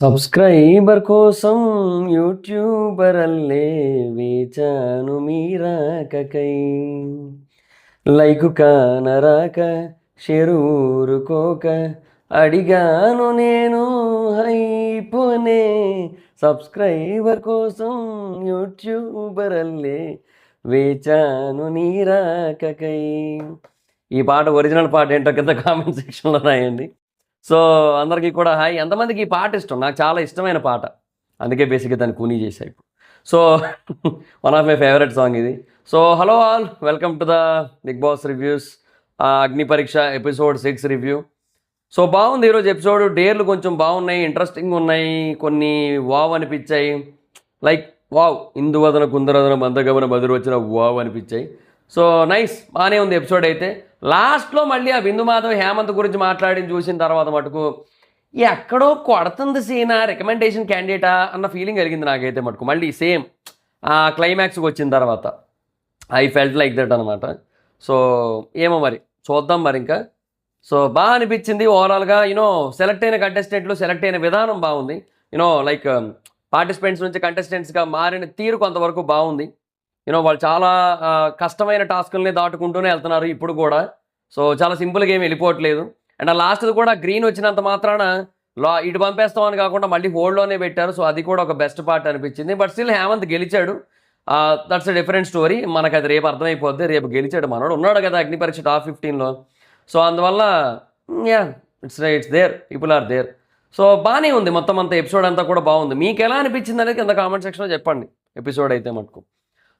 Subscriber కోసం YouTuber అల్లే వేచాను మీరాకకై like కానరాక షెరూరుకోక అడిగాను నేను అయిపోనే సబ్స్క్రైబర్ కోసం యూట్యూబర్ అల్లే వేచాను నీరాకకై. ఈ పాట ఒరిజినల్ పాట ఏంటో కింద కామెంట్ సెక్షన్లో రాయండి. సో అందరికీ కూడా హాయ్. ఎంతమందికి ఈ పాట ఇష్టం? నాకు చాలా ఇష్టమైన పాట, అందుకే బేసిక్గా దాన్ని కూనీ చేశా ఇప్పుడు. So one of my favourite song ఇది. So hello all, welcome to the Bigg Boss reviews Agni Pariksha episode 6 review. So బాగుంది ఈరోజు ఎపిసోడ్. డేర్లు కొంచెం బాగున్నాయి, ఇంట్రెస్టింగ్ ఉన్నాయి, కొన్ని వావ్ అనిపించాయి. లైక్ వావ్, ఇందువదన కుందరదన మందగమన బదురు వచ్చిన వావ్ అనిపించాయి. సో నైస్, బాగానే ఉంది ఎపిసోడ్ అయితే. లాస్ట్లో మళ్ళీ ఆ బిందు మాధవ్ హేమంత్ గురించి మాట్లాడి చూసిన తర్వాత మటుకు ఎక్కడో కొడుతుంది సీనా, రికమెండేషన్ క్యాండిడేటా అన్న ఫీలింగ్ కలిగింది నాకైతే మటుకు. మళ్ళీ సేమ్ ఆ క్లైమాక్స్కి వచ్చిన తర్వాత ఐ ఫెల్ట్ లైక్ దట్ అనమాట. సో ఏమో మరి చూద్దాం మరి ఇంకా. సో బాగా అనిపించింది ఓవరాల్గా. సెలెక్ట్ అయిన కంటెస్టెంట్లు సెలెక్ట్ అయిన విధానం బాగుంది. లైక్ పార్టిసిపెంట్స్ నుంచి కంటెస్టెంట్స్గా మారిన తీరు కొంతవరకు బాగుంది. వాళ్ళు చాలా కష్టమైన టాస్కుల్ని దాటుకుంటూనే వెళ్తున్నారు ఇప్పుడు కూడా. సో చాలా సింపుల్గా ఏమి వెళ్ళిపోవట్లేదు. అండ్ ఆ లాస్ట్ది కూడా గ్రీన్ వచ్చినంత మాత్రాన ఇటు పంపేస్తామని కాకుండా మళ్ళీ హోల్డ్లోనే పెట్టారు. సో అది కూడా ఒక బెస్ట్ పార్ట్ అనిపించింది. బట్ స్టిల్ హేమంత్ గెలిచాడు, దట్స్ ఎ డిఫరెంట్ స్టోరీ. మనకు అది రేపు అర్థమైపోద్ది. రేపు గెలిచాడు, మనోడు ఉన్నాడు కదా అగ్ని పరీక్ష టాప్ 15లో. సో అందువల్ల it's there, people are there. So బాగానే ఉంది మొత్తం అంతా, ఎపిసోడ్ అంతా కూడా బాగుంది. మీకు ఎలా అనిపించింది అనేది కింద కామెంట్ సెక్షన్లో చెప్పండి ఎపిసోడ్ అయితే మటుకు.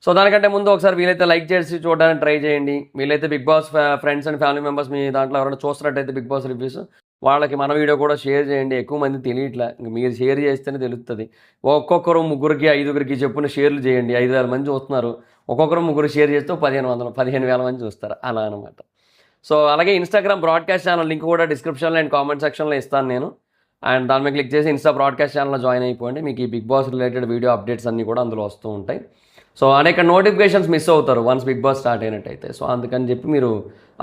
సో దానికంటే ముందు ఒకసారి వీలైతే లైక్ చేసి చూడడానికి ట్రై చేయండి. వీలైతే Bigg Boss friends and family members మీ దాంట్లో ఎవరైనా చూస్తున్నట్టయితే బిగ్ బాస్ రివ్యూస్, వాళ్ళకి మన వీడియో కూడా షేర్ చేయండి. ఎక్కువ మంది తెలియట్లే, ఇంక మీరు షేర్ చేస్తేనే తెలుస్తుంది. ఒక్కొక్కరు 3కి 5కి చెప్పున షేర్లు చేయండి. 5,000 మంది చూస్తున్నారు. ఒక్కొక్కరు 3 షేర్ చేస్తే 15,000 మంది చూస్తారు, అలా అనమాట. సో అలాగే ఇన్స్టాగ్రామ్ బ్రాడ్కాస్ట్ ఛానల్ లింక్ కూడా డిస్క్రిప్షన్లో అండ్ కామెంట్ సెక్షన్లో ఇస్తాను నేను. అండ్ దాని మీద క్లిక్ చేసి ఇన్స్టా బ్రాడ్కాస్ట్ ఛానల్లో జాయిన్ అయిపోండి. మీకు ఈ Bigg Boss related video updates అన్నీ కూడా అందులో వస్తూ ఉంటాయి. సో అనేక నోటిఫికేషన్స్ మిస్ అవుతారు వన్స్ బిగ్ బాస్ స్టార్ట్ అయినట్టయితే. సో అందుకని చెప్పి మీరు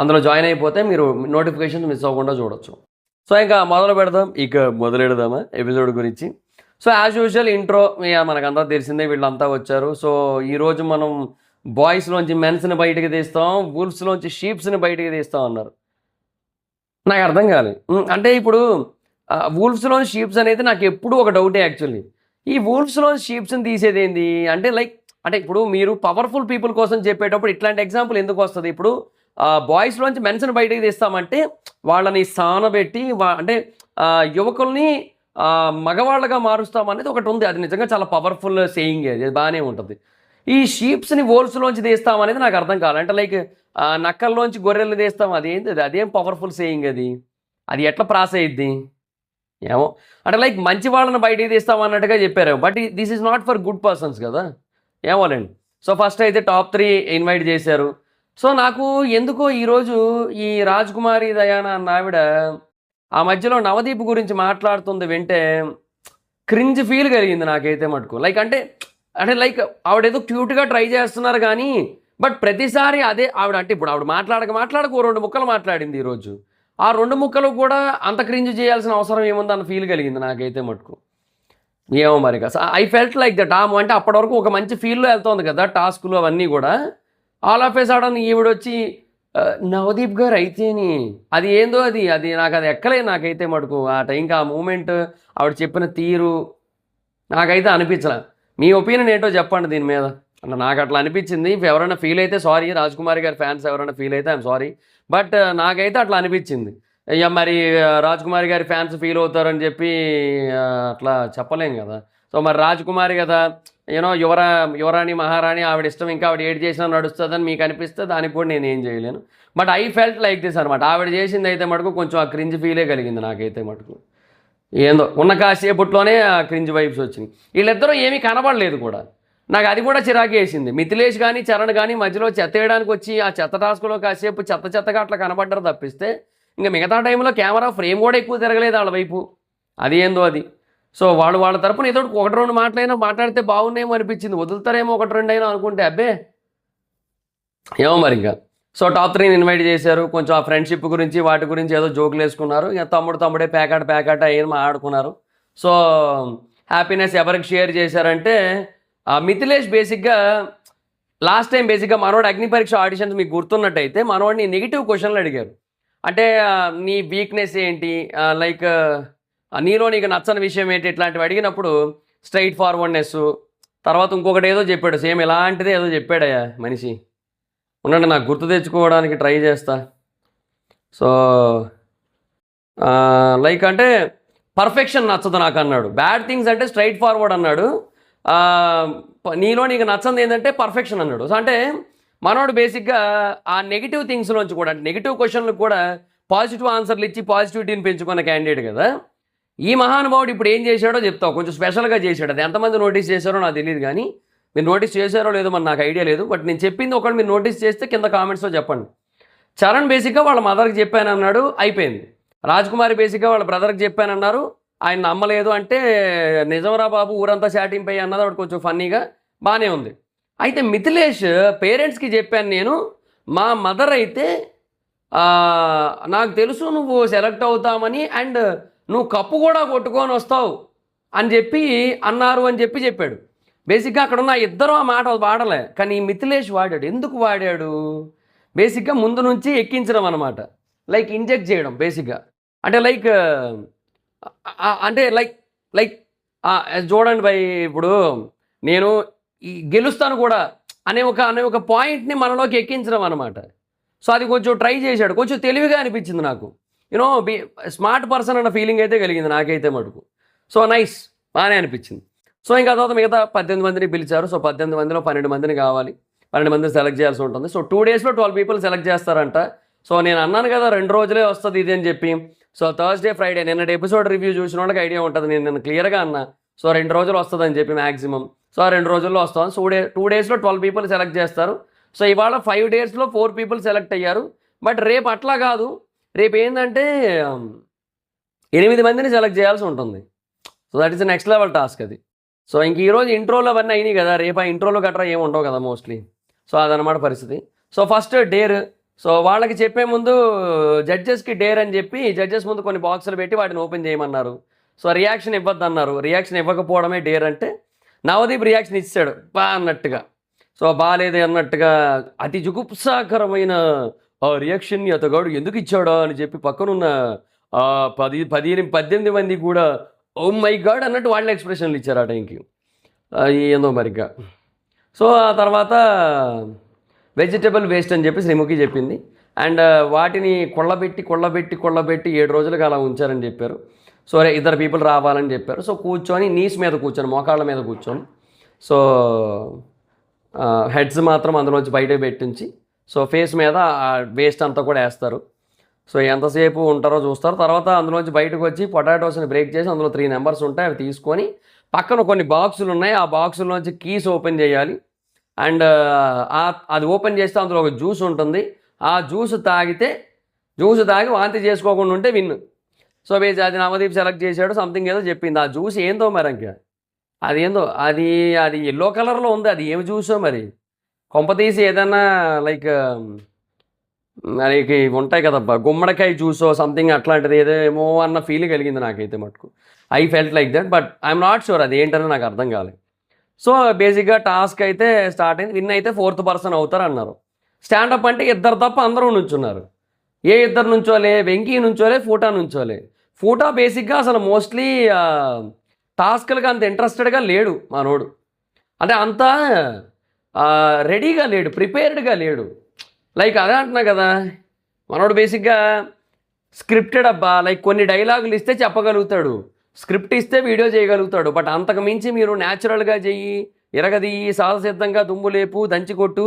అందులో జాయిన్ అయిపోతే మీరు నోటిఫికేషన్స్ మిస్ అవ్వకుండా చూడొచ్చు. సో ఇంకా మొదలెడదామా ఎపిసోడ్ గురించి. సో యాజ్ యూజువల్ ఇంట్రో మనకంతా తెలిసిందే, వీళ్ళంతా వచ్చారు. సో ఈరోజు మనం బాయ్స్లోంచి మెన్స్ని బయటికి తీస్తాం, వూల్ఫ్స్లోంచి షీప్స్ని బయటికి తీస్తాం అన్నారు. నాకు అర్థం కాలేదు. అంటే ఇప్పుడు వూల్ఫ్స్లోని షీప్స్ అనేది నాకు ఎప్పుడూ ఒక డౌటే యాక్చువల్లీ. ఈ వూల్ఫ్స్లోని షీప్స్ని తీసేది ఏంది అంటే ఇప్పుడు మీరు పవర్ఫుల్ పీపుల్ కోసం చెప్పేటప్పుడు ఇట్లాంటి ఎగ్జాంపుల్ ఎందుకు వస్తుంది? ఇప్పుడు బాయ్స్లోంచి మెన్స్ని బయటకు తీస్తామంటే వాళ్ళని సానబెట్టి అంటే యువకుల్ని మగవాళ్ళగా మారుస్తామనేది ఒకటి ఉంది. అది నిజంగా చాలా పవర్ఫుల్ సేయింగ్, అది బాగానే ఉంటుంది. ఈ షీప్స్ని వోల్స్లోంచి తీస్తామనేది నాకు అర్థం కాదు. అంటే లైక్ నక్కల్లోంచి గొర్రెలు తీస్తాం, అదేం పవర్ఫుల్ సేయింగ్ అది ఎట్లా ప్రాస అయ్యిద్ది ఏమో. అంటే లైక్ మంచి వాళ్ళని బయటికి తీస్తామన్నట్టుగా చెప్పారు. But this is not for good persons కదా, ఏమోలేండి. సో ఫస్ట్ అయితే టాప్ 3 ఇన్వైట్ చేశారు. సో నాకు ఎందుకో ఈరోజు ఈ రాజ్కుమారి దయానా అన్న ఆవిడ ఆ మధ్యలో నవదీప్ గురించి మాట్లాడుతుంది వింటే క్రింజ్ ఫీల్ కలిగింది నాకైతే మటుకు. అంటే లైక్ ఆవిడేదో క్యూట్గా ట్రై చేస్తున్నారు కానీ బట్ ప్రతిసారి అదే ఆవిడ. అంటే ఇప్పుడు ఆవిడ మాట్లాడక 2 ముక్కలు మాట్లాడింది ఈరోజు. ఆ 2 ముక్కలు కూడా అంత క్రింజ్ చేయాల్సిన అవసరం ఏముందన్న ఫీల్ కలిగింది నాకైతే మటుకు. ఏమో మరి ఐ ఫెల్ట్ లైక్ దట్. అంటే అప్పటి వరకు ఒక మంచి ఫీల్లో వెళ్తుంది కదా టాస్కులు అవన్నీ కూడా. ఆల్ ఆఫ్ ఏ సడన్ ఈవిడొచ్చి నవదీప్ గారు అయితేని అది ఏందో అది నాకు అది ఎక్కలేదు నాకైతే మటుకు. ఆ టైంకి ఆ మూమెంట్ ఆవిడ చెప్పిన తీరు నాకైతే అనిపించలే. మీ ఒపీనియన్ ఏంటో చెప్పండి దీని మీద. నాకు అట్లా అనిపించింది. ఎవరైనా ఫీల్ అయితే సారీ, రాజ్కుమారి గారి ఫ్యాన్స్ ఎవరైనా ఫీల్ అయితే ఐఎమ్ సారీ. బట్ నాకైతే అట్లా అనిపించింది. ఇక మరి రాజ్కుమారి గారి ఫ్యాన్స్ ఫీల్ అవుతారని చెప్పి అట్లా చెప్పలేం కదా. సో మరి రాజ్కుమారి కదా, యువరాణి మహారాణి, ఆవిడ ఇష్టం, ఇంకా ఆవిడ ఏడు చేసినా నడుస్తుందని మీకు అనిపిస్తే దానికి కూడా నేను ఏం చేయలేను. But I felt like this అనమాట. ఆవిడ చేసింది అయితే మటుకు కొంచెం ఆ క్రింజ్ ఫీలే కలిగింది నాకైతే మటుకు. ఏందో ఉన్న కాసేపట్లోనే ఆ క్రింజ్ వైబ్స్ వచ్చినాయి. వీళ్ళిద్దరూ ఏమీ కనబడలేదు కూడా. నాకు అది కూడా చిరాకు వేసింది. మిథిలేష్ కానీ చరణ్ కానీ మధ్యలో చెత్త వేయడానికి వచ్చి ఆ చెత్త టాస్క్లో కాసేపు చెత్తగా అట్లా కనబడ్డారు తప్పిస్తే ఇంకా మిగతా టైంలో కెమెరా ఫ్రేమ్ కూడా ఎక్కువ తిరగలేదు వాళ్ళ వైపు. అది ఏందో అది. సో వాళ్ళ తరపున ఏదో 1-2 మాటలైనా మాట్లాడితే బాగున్నాయేమో అనిపించింది. వదులుతారేమో 1-2 అయినా అనుకుంటే అబ్బే ఏమో మరి ఇంకా. సో టాప్ 3 ఇన్వైట్ చేశారు. కొంచెం ఆ ఫ్రెండ్షిప్ గురించి వాటి గురించి ఏదో జోకులు వేసుకున్నారు. ఇక తమ్ముడే ప్యాకెట్ అయిన ఆడుకున్నారు. సో హ్యాపీనెస్ ఎవరికి షేర్ చేశారంటే మిథిలేష్ బేసిక్గా లాస్ట్ టైం బేసిక్గా మనోడు అగ్ని పరీక్ష ఆడిషన్స్ మీకు గుర్తున్నట్టయితే మనోడిని నెగిటివ్ క్వశ్చన్లు అడిగారు. అంటే నీ వీక్నెస్ ఏంటి, లైక్ నీలో నీకు నచ్చని విషయం ఏంటి, ఇట్లాంటివి అడిగినప్పుడు స్ట్రైట్ ఫార్వర్డ్నెస్, తర్వాత ఇంకొకటి ఏదో చెప్పాడు, సేమ్ ఇలాంటిదే ఏదో చెప్పాడయ్యా మనిషి. ఉండండి నాకు గుర్తు తెచ్చుకోవడానికి ట్రై చేస్తా. సో లైక్ అంటే పర్ఫెక్షన్ నచ్చదు నాకు అన్నాడు. బ్యాడ్ థింగ్స్ అంటే స్ట్రైట్ ఫార్వర్డ్ అన్నాడు. నీలో నీకు నచ్చంది ఏంటంటే పర్ఫెక్షన్ అన్నాడు. సో అంటే మనోడు బేసిక్గా ఆ నెగిటివ్ థింగ్స్లోంచి కూడా, అంటే నెగిటివ్ క్వశ్చన్లకు కూడా పాజిటివ్ ఆన్సర్లు ఇచ్చి పాజిటివిటీని పెంచుకున్న క్యాండిడేట్ కదా. ఈ మహానుభావుడు ఇప్పుడు ఏం చేశాడో చెప్తావు, కొంచెం స్పెషల్గా చేశాడు. అది ఎంతమంది నోటీస్ చేశారో నాకు తెలియదు, కానీ మీరు నోటీస్ చేశారో లేదో మరి నాకు ఐడియా లేదు. బట్ నేను చెప్పింది ఒకవేళ మీరు నోటీస్ చేస్తే కింద కామెంట్స్లో చెప్పండి. చరణ్ బేసిక్గా వాళ్ళ మదర్కి చెప్పానన్నాడు, అయిపోయింది. రాజ్కుమారి బేసిక్గా వాళ్ళ బ్రదర్కి చెప్పానన్నారు, ఆయన నమ్మలేదు. అంటే నిజంరా బాబు ఊరంతా చాటింపై అన్నది వాడు కొంచెం ఫన్నీగా బాగానే ఉంది. అయితే మిథిలేష్ పేరెంట్స్కి చెప్పాను నేను, మా మదర్ అయితే నాకు తెలుసు నువ్వు సెలెక్ట్ అవుతామని, అండ్ నువ్వు కప్పు కూడా కొట్టుకొని వస్తావు అని చెప్పి అన్నారు అని చెప్పాడు. బేసిక్గా అక్కడ ఉన్న ఇద్దరు ఆ మాట వాడలే, కానీ మిథిలేష్ వాడాడు. ఎందుకు వాడాడు? బేసిక్గా ముందు నుంచి ఎక్కించడం అనమాట, లైక్ ఇంజెక్ట్ చేయడం బేసిక్గా. అంటే లైక్ అంటే లైక్ లైక్ చూడండి భయ్, ఇప్పుడు నేను ఈ గెలుస్తాను కూడా అనే ఒక పాయింట్ని మనలోకి ఎక్కించడం అనమాట. సో అది కొంచెం ట్రై చేశాడు, కొంచెం తెలివిగా అనిపించింది నాకు. యూనో స్మార్ట్ పర్సన్ అన్న ఫీలింగ్ అయితే కలిగింది నాకైతే మటుకు. సో నైస్, బాగానే అనిపించింది. సో ఇంకా తర్వాత మిగతా 18 మందిని పిలిచారు. సో 18 మందిలో 12 మందిని కావాలి, 12 మందిని సెలెక్ట్ చేయాల్సి ఉంటుంది. సో 2 డేస్లో 12 పీపుల్ సెలెక్ట్ చేస్తారంట. సో నేను అన్నాను కదా 2 రోజులే వస్తుంది ఇది అని చెప్పి. సో థర్స్డే ఫ్రైడే నిన్నటి ఎపిసోడ్ రివ్యూ చూసిన వాళ్ళకి ఐడియా ఉంటుంది, నేను క్లియర్గా అన్నా. సో 2 రోజులు వస్తుంది అని చెప్పి మ్యాక్సిమం. సో 2 రోజుల్లో వస్తాం. సో 2 డేస్లో 12 పీపుల్ సెలెక్ట్ చేస్తారు. సో ఇవాళ 5 డేస్లో 4 పీపుల్ సెలెక్ట్ అయ్యారు. బట్ రేపు అట్లా కాదు, రేపు ఏంటంటే 8 మందిని సెలెక్ట్ చేయాల్సి ఉంటుంది. So that is next level task అది. సో ఇంక ఈరోజు ఇంట్రోలో అవన్నీ అయినాయి కదా, రేపు ఆ ఇంట్రోలో గట్రా ఏమి ఉండవు కదా మోస్ట్లీ. సో అదనమాట పరిస్థితి. So first dare. సో వాళ్ళకి చెప్పే ముందు జడ్జెస్కి డేర్ అని చెప్పి జడ్జెస్ ముందు కొన్ని బాక్సులు పెట్టి వాటిని ఓపెన్ చేయమన్నారు. సో రియాక్షన్ ఇవ్వద్దు అన్నారు. రియాక్షన్ ఇవ్వకపోవడమే డేర్ అంటే. నవదీప్ రియాక్షన్ ఇచ్చాడు బా అన్నట్టుగా. సో బాగాలేదు అన్నట్టుగా అతి జుగుప్సాకరమైన ఆ రియాక్షన్ని అతగాడు ఎందుకు ఇచ్చాడో అని చెప్పి పక్కనున్న 18 మంది కూడా ఓ మై గాడ్ అన్నట్టు వాళ్ళ ఎక్స్ప్రెషన్లు ఇచ్చారు ఆ టైంకి. ఏందో మరిగ్గా. సో ఆ తర్వాత వెజిటబుల్ వేస్ట్ అని చెప్పి శ్రీముఖి చెప్పింది. అండ్ వాటిని కొల్లబెట్టి 7 రోజులకు అలా ఉంచారని చెప్పారు. సో 2 పీపుల్ రావాలని చెప్పారు. సో కూర్చొని నీస్ మీద కూర్చొని, మోకాళ్ళ మీద కూర్చొని, సో హెడ్స్ మాత్రం అందులోంచి బయట పెట్టించి, సో ఫేస్ మీద ఆ వేస్ట్ అంతా కూడా వేస్తారు. సో ఎంతసేపు ఉంటారో చూస్తారు. తర్వాత అందులోంచి బయటకు వచ్చి పొటాటోస్ని బ్రేక్ చేసి అందులో 3 నెంబర్స్ ఉంటాయి, అవి తీసుకొని పక్కన కొన్ని బాక్సులు ఉన్నాయి, ఆ బాక్సుల్లోంచి కీస్ ఓపెన్ చేయాలి. అండ్ అది ఓపెన్ చేస్తే అందులో ఒక జ్యూస్ ఉంటుంది, ఆ జ్యూస్ తాగి వాంతి చేసుకోకుండా ఉంటే విన్. సో అది నవదీప్ సెలెక్ట్ చేశాడు, సంథింగ్ ఏదో చెప్పింది. ఆ జ్యూస్ ఏందో మరి ఇంకా అదేందో అది ఎల్లో కలర్లో ఉంది, అది ఏమి జ్యూసో మరి. కొంపతీసి ఏదన్నా లైక్ ఇవి ఉంటాయి కదబ్బా, గుమ్మడికాయ జ్యూసో సంథింగ్ అట్లాంటిది ఏదేమో అన్న ఫీల్ కలిగింది నాకైతే మటుకు. I felt like that, but I'm not sure అది ఏంటని నాకు అర్థం కాలేదు. సో బేసిక్గా టాస్క్ అయితే స్టార్ట్ అయింది. విన్ అయితే 4th పర్సన్ అవుతారు అన్నారు. స్టాండప్ అంటే 2 తప్ప అందరూ నుంచున్నారు. ఏ 2 నుంచోలే, వెంకీ నుంచోలే, ఫూటా నుంచోలే. ఫూటా బేసిక్గా అసలు మోస్ట్లీ టాస్క్లుగా అంత ఇంట్రెస్టెడ్గా లేడు మనోడు. అంటే అంత రెడీగా లేడు, ప్రిపేర్డ్గా లేడు. లైక్ అదే అంటున్నా కదా, మనోడు బేసిక్గా స్క్రిప్టెడ్ అబ్బా. లైక్ కొన్ని డైలాగులు ఇస్తే చెప్పగలుగుతాడు, స్క్రిప్ట్ ఇస్తే వీడియో చేయగలుగుతాడు. బట్ అంతకు మించి మీరు న్యాచురల్గా చెయ్యి, ఇరగదీయి, సహజసిద్ధంగా దుమ్ములేపు, దంచికొట్టు,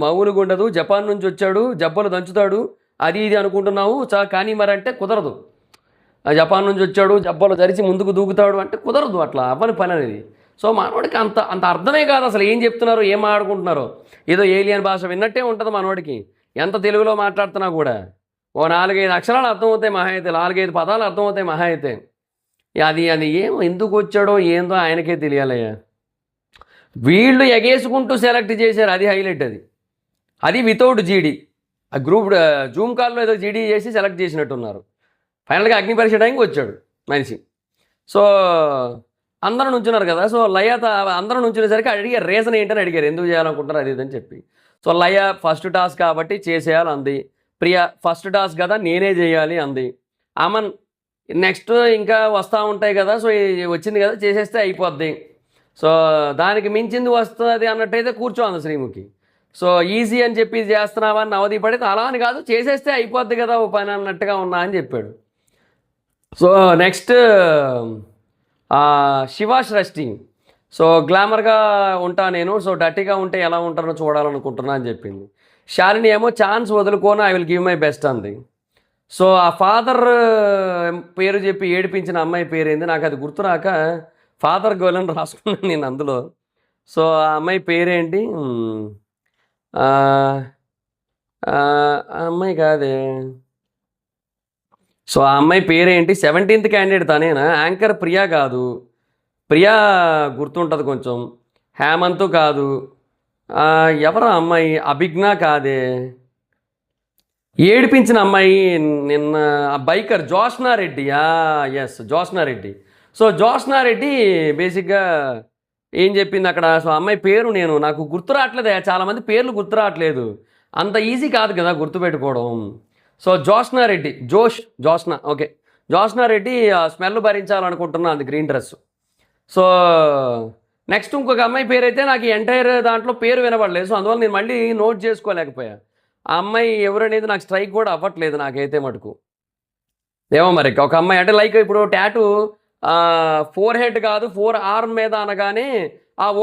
మామూలుగా ఉండదు, జపాన్ నుంచి వచ్చాడు, జబ్బలు దంచుతాడు, అది ఇది అనుకుంటున్నావు కానీ మరి అంటే కుదరదు. జపాన్ నుంచి వచ్చాడు, జబ్బలు ధరిచి ముందుకు దూకుతాడు అంటే కుదరదు, అట్లా అవ్వని పని అనేది. సో మనోడికి అంత అర్థమే కాదు అసలు ఏం చెప్తున్నారో, ఏం ఆడుకుంటున్నారో. ఏదో ఏలియన్ భాష విన్నట్టే ఉంటుంది మనోడికి, ఎంత తెలుగులో మాట్లాడుతున్నా కూడా. ఓ 4-5 అక్షరాలు అర్థమవుతాయి మహా అయితే, 4-5 పదాలు అర్థమవుతాయి మహా అయితే. అది ఏమో ఎందుకు వచ్చాడో ఏందో ఆయనకే తెలియాలయ్యా. వీళ్ళు ఎగేసుకుంటూ సెలెక్ట్ చేశారు, అది హైలైట్. అది వితౌట్ జీడీ. ఆ గ్రూప్ జూమ్ కాల్లో ఏదో జీడీ చేసి సెలెక్ట్ చేసినట్టున్నారు. ఫైనల్గా అగ్ని పరీక్ష టైంకి వచ్చాడు మనిషి. సో అందరూ నుంచున్నారు కదా, సో లయ అందరూ నుంచునేసరికి అడిగారు రీజన్ ఏంటని అడిగారు, ఎందుకు చేయాలనుకుంటారు అది ఇదని చెప్పి. సో లయ ఫస్ట్ టాస్క్ కాబట్టి చేసేయాలి అంది. ప్రియ ఫస్ట్ టాస్క్ కదా నేనే చేయాలి అంది. అమన్ నెక్స్ట్ ఇంకా వస్తూ ఉంటాయి కదా, సో వచ్చింది కదా చేసేస్తే అయిపోద్ది, సో దానికి మించింది వస్తుంది అన్నట్టయితే కూర్చోంది శ్రీముఖి. సో ఈజీ అని చెప్పి చేస్తున్నావా అని నవదీప్ పడితే అలా అని కాదు చేసేస్తే అయిపోద్ది కదా ఓ పని అన్నట్టుగా ఉన్నా అని చెప్పాడు. So next Shiva Srishti, so గ్లామర్గా ఉంటా నేను, సో డర్టీగా ఉంటే ఎలా ఉంటానో చూడాలనుకుంటున్నా అని చెప్పింది. శాలిని ఏమో ఛాన్స్ వదులుకోను, I will give my best అంది. సో ఆ ఫాదర్ పేరు చెప్పి ఏడిపించిన అమ్మాయి పేరేంది నాకు అది గుర్తురాక ఫాదర్ గర్ల్ అని రాసుకున్నాను నేను అందులో. సో ఆ అమ్మాయి పేరేంటి, ఆ అమ్మాయి కాదే, సో ఆ అమ్మాయి పేరేంటి, 17th క్యాండిడేట్ తనేనా, యాంకర్ ప్రియా కాదు, ప్రియా గుర్తుంటుంది కొంచెం, హేమంత్ కాదు, ఎవరా అమ్మాయి, అభిజ్ఞ కాదే, ఏడిపించిన అమ్మాయి నిన్న బైకర్ జోష్నారెడ్డి, ఎస్ జోష్నారెడ్డి. సో జోష్నారెడ్డి బేసిక్గా ఏం చెప్పింది అక్కడ, సో అమ్మాయి పేరు నాకు గుర్తు రావట్లేదు, చాలామంది పేర్లు గుర్తు రావట్లేదు, అంత ఈజీ కాదు కదా గుర్తుపెట్టుకోవడం. సో జోష్నారెడ్డి, జోష్న ఓకే, జోష్నారెడ్డి స్మెల్ భరించాలనుకుంటున్నా అది గ్రీన్ డ్రెస్. సో నెక్స్ట్ ఇంకొక అమ్మాయి పేరు అయితే నాకు ఎంటైర్ దాంట్లో పేరు వినపడలేదు, సో అందువల్ల నేను మళ్ళీ నోట్ చేసుకోలేకపోయా. ఆ అమ్మాయి ఎవరనేది నాకు స్ట్రైక్ కూడా అవ్వట్లేదు నాకైతే మటుకు, ఏమో మరి ఒక అమ్మాయి అంటే లైక్ ఇప్పుడు టాటూ 4 హెడ్ కాదు 4 ఆర్మ్ మీద అనగానే